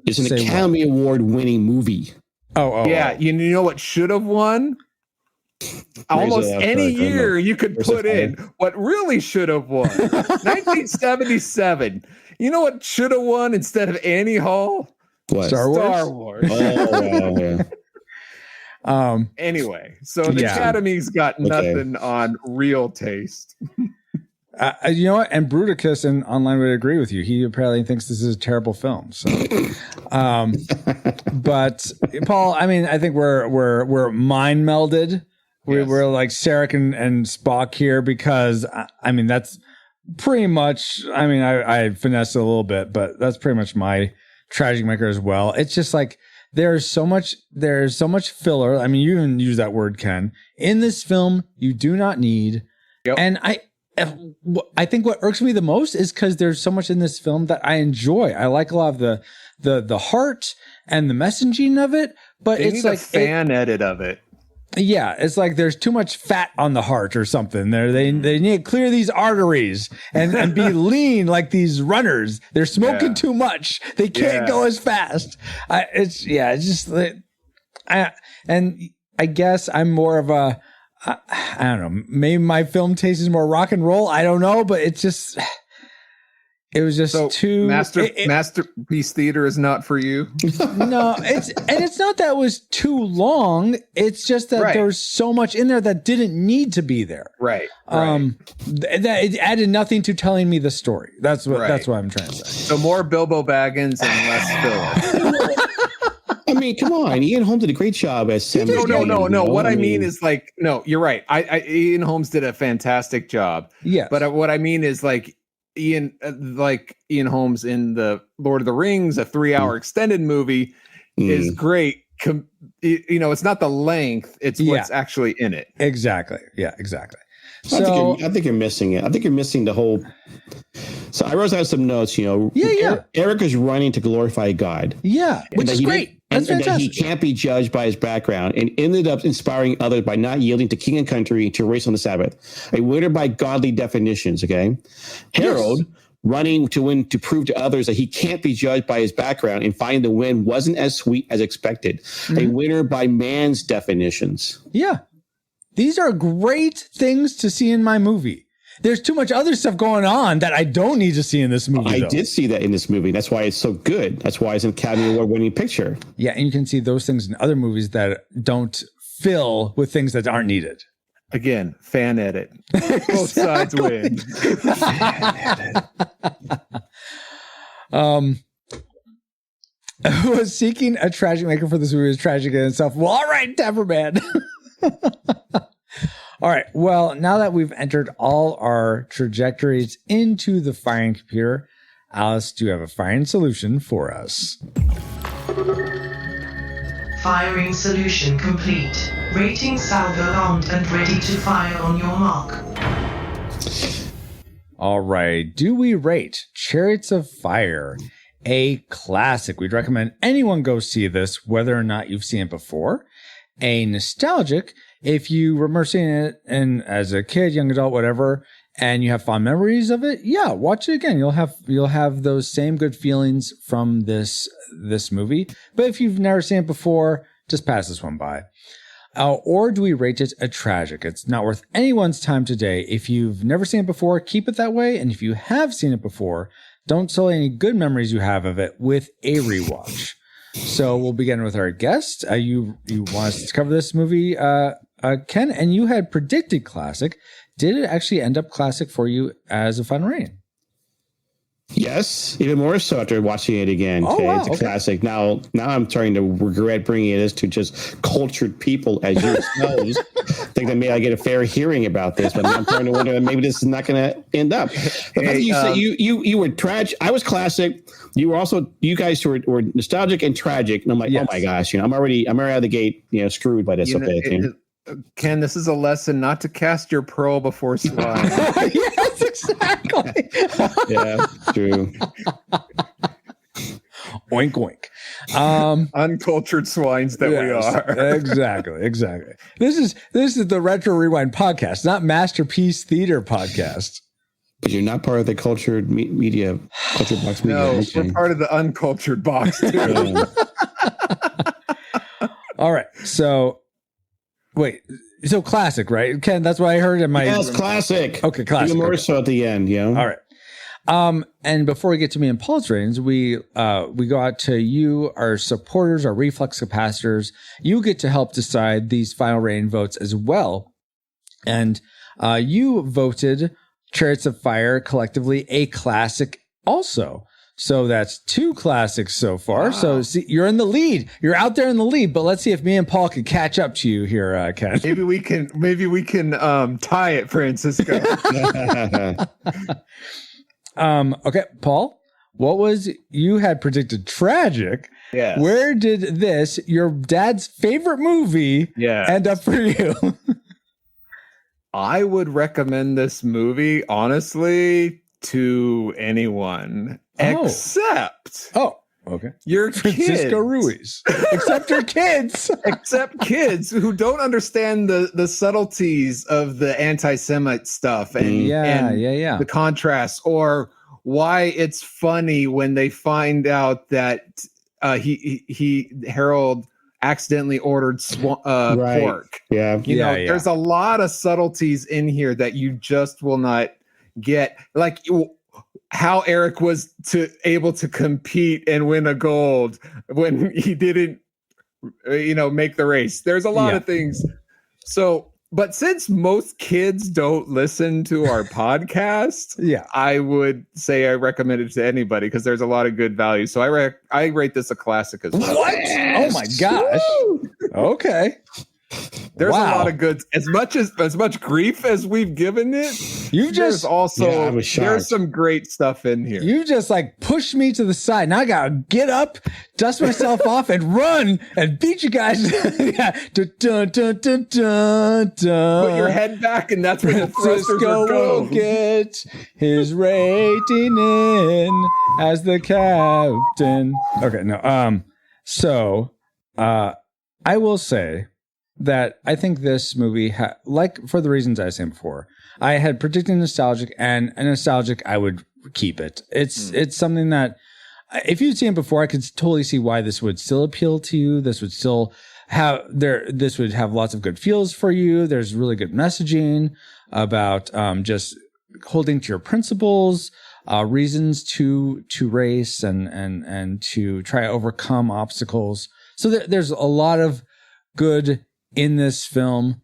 [SPEAKER 4] It's an Academy Award-winning movie.
[SPEAKER 2] Oh, yeah. You know what should have won? Almost any year you could put in what really should have won. 1977. You know what should have won instead of Annie Hall?
[SPEAKER 4] What?
[SPEAKER 2] Star Wars.
[SPEAKER 4] Oh, yeah.
[SPEAKER 2] Anyway, so the Academy's got nothing on real taste.
[SPEAKER 1] You know what? And Bruticus and online would agree with you. He apparently thinks this is a terrible film. So, but Paul, I mean, I think we're mind melded. We're like Sarek and Spock here because I mean that's pretty much. I mean, I finessed it a little bit, but that's pretty much my tragic maker as well. It's just like there's so much filler. I mean, you even use that word, Ken. In this film, you do not need.
[SPEAKER 2] Yep.
[SPEAKER 1] And I think what irks me the most is because there's so much in this film that I enjoy. I like a lot of the heart and the messaging of it, but
[SPEAKER 2] they
[SPEAKER 1] it's
[SPEAKER 2] need
[SPEAKER 1] like
[SPEAKER 2] a fan edit of it.
[SPEAKER 1] Yeah, it's like there's too much fat on the heart or something. They need to clear these arteries and be lean like these runners. They're smoking too much. They can't go as fast. And I guess I'm more of a I don't know. Maybe my film taste is more rock and roll. I don't know, but it was just too
[SPEAKER 2] masterpiece theater is not for you.
[SPEAKER 1] No, it's not that it was too long. It's just that there was so much in there that didn't need to be there.
[SPEAKER 2] Right.
[SPEAKER 1] That it added nothing to telling me the story. That's what I'm trying to say.
[SPEAKER 2] So more Bilbo Baggins and less filler.
[SPEAKER 4] I mean, come on. Ian Holmes did a great job as Sam.
[SPEAKER 2] No. What I mean is like, no, you're right. Ian Holmes did a fantastic job.
[SPEAKER 1] Yeah.
[SPEAKER 2] But what I mean is like Ian Holmes in the Lord of the Rings, a 3-hour extended movie is great. It's not the length. It's what's actually in it.
[SPEAKER 1] Exactly. Yeah, exactly.
[SPEAKER 4] I think you're missing it. I think you're missing the whole. So I wrote down some notes. Eric is running to glorify God.
[SPEAKER 1] Yeah, which is great.
[SPEAKER 4] And that he can't be judged by his background, and ended up inspiring others by not yielding to king and country to race on the Sabbath. A winner by godly definitions. Okay, Harold running to win to prove to others that he can't be judged by his background, and finding the win wasn't as sweet as expected. A winner by man's definitions.
[SPEAKER 1] Yeah. These are great things to see in my movie. There's too much other stuff going on that I don't need to see in this movie.
[SPEAKER 4] I did see that in this movie. That's why it's so good. That's why it's an Academy Award winning picture.
[SPEAKER 1] Yeah, and you can see those things in other movies that don't fill with things that aren't needed.
[SPEAKER 2] Again, fan edit. Both sides win.
[SPEAKER 1] Who was seeking a tragic maker for this movie is tragic in itself. Well, all right, Tapperman. All right. Well, now that we've entered all our trajectories into the firing computer, Alice, do you have a firing solution for us?
[SPEAKER 3] Firing solution complete. Rating salvo armed and ready to fire on your mark.
[SPEAKER 1] All right. Do we rate Chariots of Fire a classic? We'd recommend anyone go see this, whether or not you've seen it before. A nostalgic, if you remember seeing it and as a kid, young adult, whatever, and you have fond memories of it, watch it again. You'll have those same good feelings from this movie. But if you've never seen it before, just pass this one by. Or do we rate it a tragic? It's not worth anyone's time today. If you've never seen it before, keep it that way. And if you have seen it before, don't sully any good memories you have of it with a rewatch. So we'll begin with our guest. You want us to cover this movie, Ken, and you had predicted classic. Did it actually end up classic for you as a final rating?
[SPEAKER 4] Yes, even more so after watching it again.
[SPEAKER 1] Oh,
[SPEAKER 4] Okay,
[SPEAKER 1] wow,
[SPEAKER 4] it's a
[SPEAKER 1] okay.
[SPEAKER 4] classic. Now I'm starting to regret bringing this to just cultured people as yourselves. Think that maybe I get a fair hearing about this, but now I'm starting to wonder that maybe this is not going to end up. The fact that you said you were tragic. I was classic. You were also, you guys were nostalgic and tragic, and I'm like,
[SPEAKER 1] Yes.
[SPEAKER 4] oh my gosh, I'm already out of the gate, screwed by this.
[SPEAKER 2] Ken, this is a lesson not to cast your pearl before swine.
[SPEAKER 1] Yes, exactly.
[SPEAKER 4] Yeah, true.
[SPEAKER 1] Oink oink.
[SPEAKER 2] Uncultured swines that we
[SPEAKER 1] Yes,
[SPEAKER 2] are.
[SPEAKER 1] Exactly. This is the Retro Rewind podcast, not Masterpiece Theater podcast.
[SPEAKER 4] But you're not part of the cultured media, culture box media.
[SPEAKER 2] No,
[SPEAKER 4] okay.
[SPEAKER 2] we're part of the uncultured box too.
[SPEAKER 4] Yeah.
[SPEAKER 1] All right. So wait. So classic, right? Ken, that's what I heard in my
[SPEAKER 4] Yes, classic.
[SPEAKER 1] Okay, classic.
[SPEAKER 4] Even more
[SPEAKER 1] Okay.
[SPEAKER 4] so at the end,
[SPEAKER 1] All right. And before we get to me and Paul's ratings, we go out to you, our supporters, our reflex capacitors. You get to help decide these final rating votes as well. And you voted Chariots of Fire collectively a classic also. So that's 2 classics so far. Wow. So see, you're in the lead. You're out there in the lead, but let's see if me and Paul can catch up to you here, Ken.
[SPEAKER 2] Maybe we can tie it, Francisco.
[SPEAKER 1] Okay, Paul, what was, you had predicted tragic.
[SPEAKER 2] Yes.
[SPEAKER 1] Where did this, your dad's favorite movie, end up for you?
[SPEAKER 2] I would recommend this movie, honestly, to anyone except
[SPEAKER 1] okay,
[SPEAKER 2] your
[SPEAKER 1] Francisco
[SPEAKER 2] kids.
[SPEAKER 1] Ruiz. Except your kids.
[SPEAKER 2] Except kids who don't understand the subtleties of the anti-Semite stuff and the contrast, or why it's funny when they find out that Harold accidentally ordered pork.
[SPEAKER 4] Yeah.
[SPEAKER 2] There's a lot of subtleties in here that you just will not get. Like how Eric was able to compete and win a gold when he didn't, make the race. There's a lot of things. So, but since most kids don't listen to our podcast, I would say I recommend it to anybody because there's a lot of good value. So I rate this a classic as well.
[SPEAKER 1] What? Oh my gosh. Okay.
[SPEAKER 2] There's a lot of good, as much grief as we've given it. There's some great stuff in here.
[SPEAKER 1] You just like pushed me to the side. Now I gotta get up, dust myself off, and run and beat you guys. Dun, dun, dun, dun, dun, dun.
[SPEAKER 2] Put your head back, and that's where the thrusters
[SPEAKER 1] Francisco will get his rating in as the captain. Okay, no. So, I will say that I think this movie, like for the reasons I was saying before, I had predicted nostalgic, and nostalgic, I would keep it. It's something that if you'd seen it before, I could totally see why this would still appeal to you. This would still this would have lots of good feels for you. There's really good messaging about just holding to your principles, reasons to race and to try to overcome obstacles. So there's a lot of good in this film,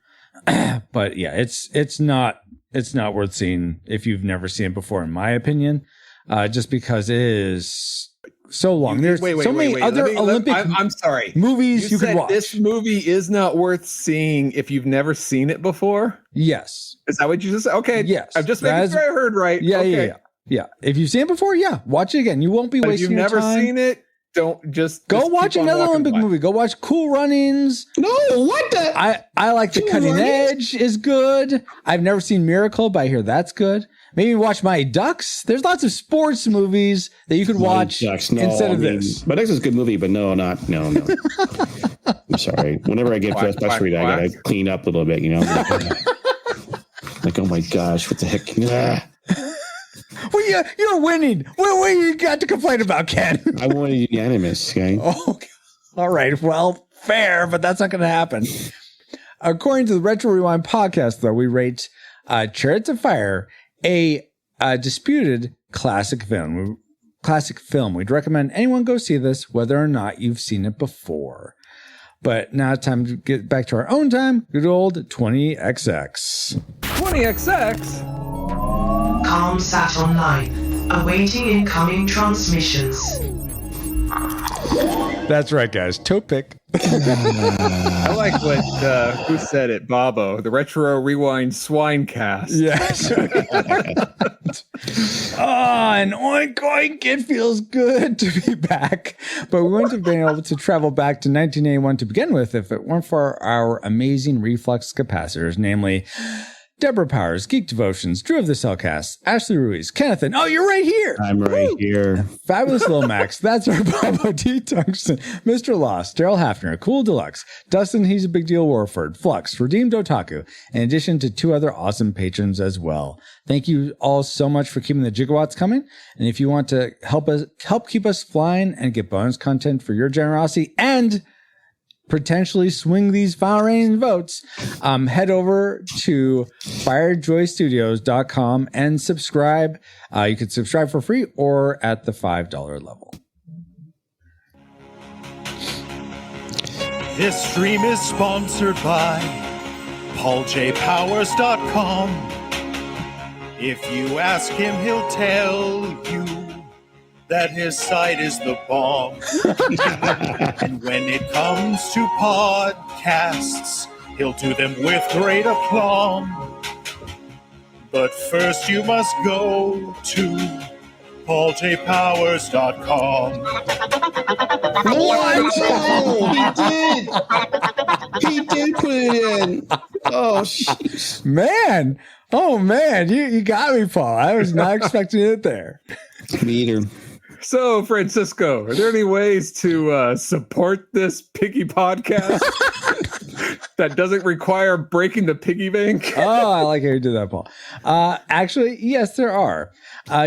[SPEAKER 1] but yeah, it's not worth seeing if you've never seen it before, in my opinion, just because it is so long. There's so many other Olympic
[SPEAKER 2] I'm sorry,
[SPEAKER 1] movies you could watch.
[SPEAKER 2] This movie is not worth seeing if you've never seen it before.
[SPEAKER 1] Yes,
[SPEAKER 2] is that what you just said? Okay,
[SPEAKER 1] yes,
[SPEAKER 2] I'm just making sure I heard right.
[SPEAKER 1] Yeah. If you've seen it before, watch it again. You won't be wasting your time.
[SPEAKER 2] If you've never seen it, don't just
[SPEAKER 1] go watch another Olympic movie. Go watch Cool Runnings.
[SPEAKER 4] No, what the?
[SPEAKER 1] I like The Cutting Edge is good. I've never seen Miracle, but I hear that's good. Maybe watch Mighty Ducks. There's lots of sports movies that you could watch instead of this.
[SPEAKER 4] Mighty Ducks is a good movie, but no. I'm sorry. Whenever I get frustrated, I gotta clean up a little bit, Like, oh my gosh, what the heck?
[SPEAKER 1] Well, you're winning. What you got to complain about, Ken?
[SPEAKER 4] I wanted unanimous, okay?
[SPEAKER 1] Oh, all right. Well, fair, but that's not going to happen. According to the Retro Rewind podcast, though, we rate Chariots of Fire a disputed classic film. We'd recommend anyone go see this, whether or not you've seen it before. But now it's time to get back to our own time. Good old 20XX.
[SPEAKER 2] 20XX?
[SPEAKER 3] Calm sat on 9. Awaiting incoming transmissions.
[SPEAKER 1] That's right, guys. Toe pick.
[SPEAKER 2] I like what, who said it? Bobo, the Retro Rewind Swinecast.
[SPEAKER 1] Yes. And oink, oink, it feels good to be back. But we wouldn't have been able to travel back to 1981 to begin with if it weren't for our amazing reflux capacitors, namely Deborah Powers, Geek Devotions, Drew of the Cellcast, Ashley Ruiz, Kenneth, and you're right here.
[SPEAKER 4] I'm right here.
[SPEAKER 1] Fabulous Lil Max, that's our Bobo D. Tungsten, Mr. Lost, Daryl Hafner, Cool Deluxe, Dustin, He's a Big Deal Warford, Flux, Redeemed Otaku, in addition to 2 other awesome patrons as well. Thank you all so much for keeping the gigawatts coming. And if you want to help keep us flying and get bonus content for your generosity and potentially swing these final rating votes, head over to firejoystudios.com and subscribe. You can subscribe for free or at the $5 level.
[SPEAKER 7] This stream is sponsored by pauljpowers.com. If you ask him, he'll tell you that his site is the bomb. And when it comes to podcasts, he'll do them with great aplomb. But first you must go to pauljpowers.com.
[SPEAKER 4] What? He did put it in. Oh, jeez.
[SPEAKER 1] Man. Oh, man. You got me, Paul. I was not expecting it there.
[SPEAKER 4] Me either.
[SPEAKER 2] So, Francisco, are there any ways to support this piggy podcast that doesn't require breaking the piggy bank?
[SPEAKER 1] Oh, I like how you did that, Paul. Actually, yes, there are.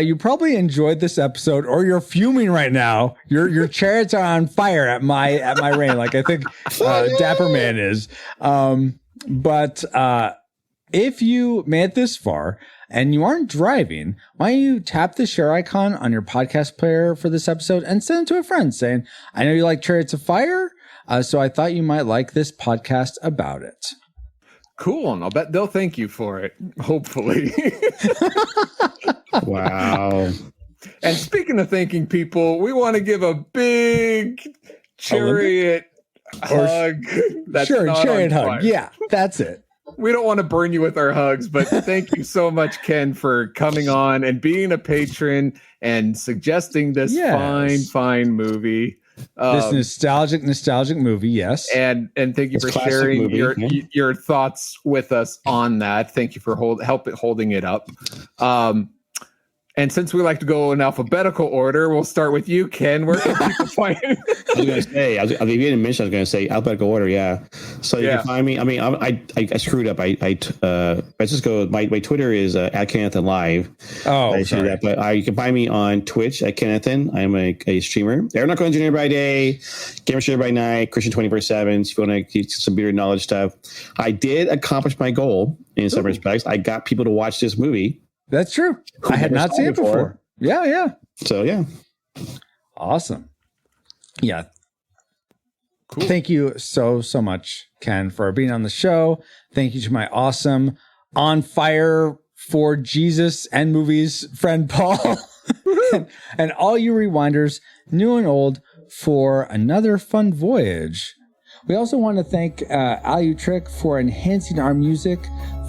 [SPEAKER 1] You probably enjoyed this episode, or you're fuming right now. Your chariots are on fire at my reign, like I think Dapper Man is. But if you made it this far and you aren't driving, why don't you tap the share icon on your podcast player for this episode and send it to a friend saying, I know you like Chariots of Fire, so I thought you might like this podcast about it.
[SPEAKER 2] Cool, and I'll bet they'll thank you for it, hopefully.
[SPEAKER 4] Wow.
[SPEAKER 2] And speaking of thanking people, we want to give a big chariot hug. That's
[SPEAKER 1] sure,
[SPEAKER 2] not
[SPEAKER 1] chariot
[SPEAKER 2] on
[SPEAKER 1] hug.
[SPEAKER 2] fire.
[SPEAKER 1] Yeah, that's it.
[SPEAKER 2] We don't want to burn you with our hugs, but thank you so much, Ken, for coming on and being a patron and suggesting this fine movie.
[SPEAKER 1] This nostalgic movie, yes.
[SPEAKER 2] And thank you for sharing your thoughts with us on that. Thank you for holding it up. And since we like to go in alphabetical order, we'll start with you, Ken. Where can people find you?
[SPEAKER 4] I was going to say, if you didn't mention, I was going to say alphabetical order, yeah. So you can find me. I mean, I screwed up. I just go. My Twitter is at Kennethan Live.
[SPEAKER 1] Oh, sorry.
[SPEAKER 4] That, but you can find me on Twitch at Kennethan. I'm a streamer. Aeronautical engineer by day, gamer shooter by night, Christian 24/7. If you want to get some beer knowledge stuff, I did accomplish my goal in some respects. I got people to watch this movie.
[SPEAKER 1] That's true. I had not seen it before. Yeah.
[SPEAKER 4] So, yeah.
[SPEAKER 1] Awesome. Yeah. Cool. Thank you so much, Ken, for being on the show. Thank you to my awesome on fire for Jesus and movies friend, Paul. and all you rewinders, new and old, for another fun voyage. We also want to thank Alutrick for enhancing our music.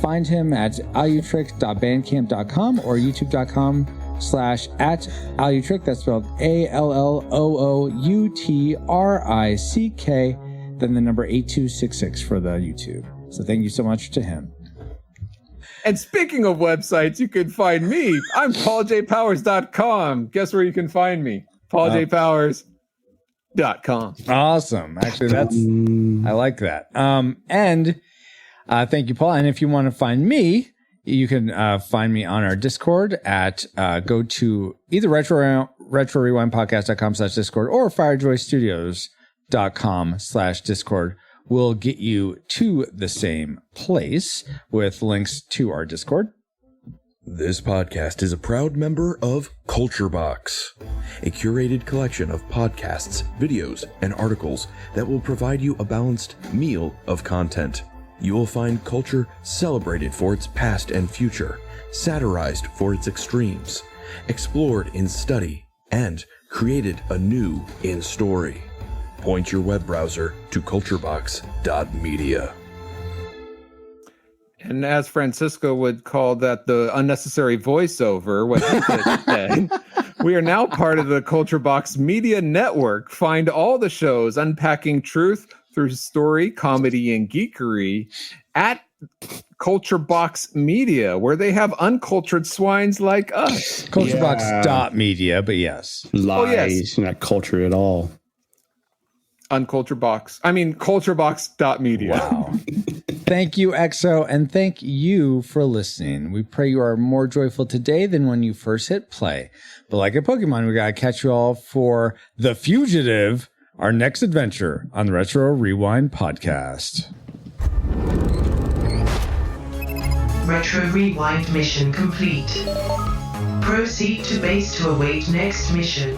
[SPEAKER 1] Find him at alutrick.bandcamp.com or youtube.com/@Alutrick. That's spelled ALLOOUTRICK, then the number 8266 for the YouTube. So thank you so much to him.
[SPEAKER 2] And speaking of websites, you can find me. I'm pauljpowers.com. Guess where you can find me? pauljpowers.com.
[SPEAKER 1] Awesome. Actually, I like that. And thank you, Paul. And if you want to find me, you can find me on our Discord at go to either retrorewindpodcast.com/Discord or firejoystudios.com/Discord. Will get you to the same place with links to our Discord.
[SPEAKER 8] This podcast is a proud member of Culture Box, a curated collection of podcasts, videos, and articles that will provide you a balanced meal of content. You will find culture celebrated for its past and future, satirized for its extremes, explored in study, and created anew in story. Point your web browser to culturebox.media.
[SPEAKER 2] And as Francisco would call that the unnecessary voiceover, what he just said, we are now part of the Culture Box Media Network. Find all the shows unpacking truth through story, comedy, and geekery at Culture Box Media, where they have uncultured swines like us.
[SPEAKER 1] Culturebox.media, but yes.
[SPEAKER 4] Lies, not culture at all.
[SPEAKER 2] Uncultured Box. I mean, culturebox.media.
[SPEAKER 1] Wow. Thank you, EXO, and thank you for listening. We pray you are more joyful today than when you first hit play. But like a Pokemon, we got to catch you all for The Fugitive, our next adventure on the Retro Rewind podcast.
[SPEAKER 3] Retro Rewind mission complete. Proceed to base to await next mission.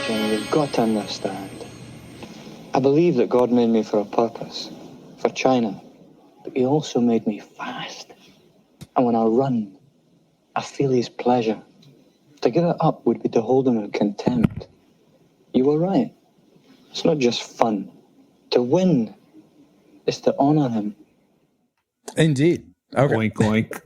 [SPEAKER 9] Jenny, you've got to understand. I believe that God made me for a purpose, for China, but He also made me fast. And when I run, I feel His pleasure. To give it up would be to hold Him in contempt. You were right. It's not just fun. To win is to honor Him.
[SPEAKER 1] Indeed. Okay.
[SPEAKER 2] Oink, oink.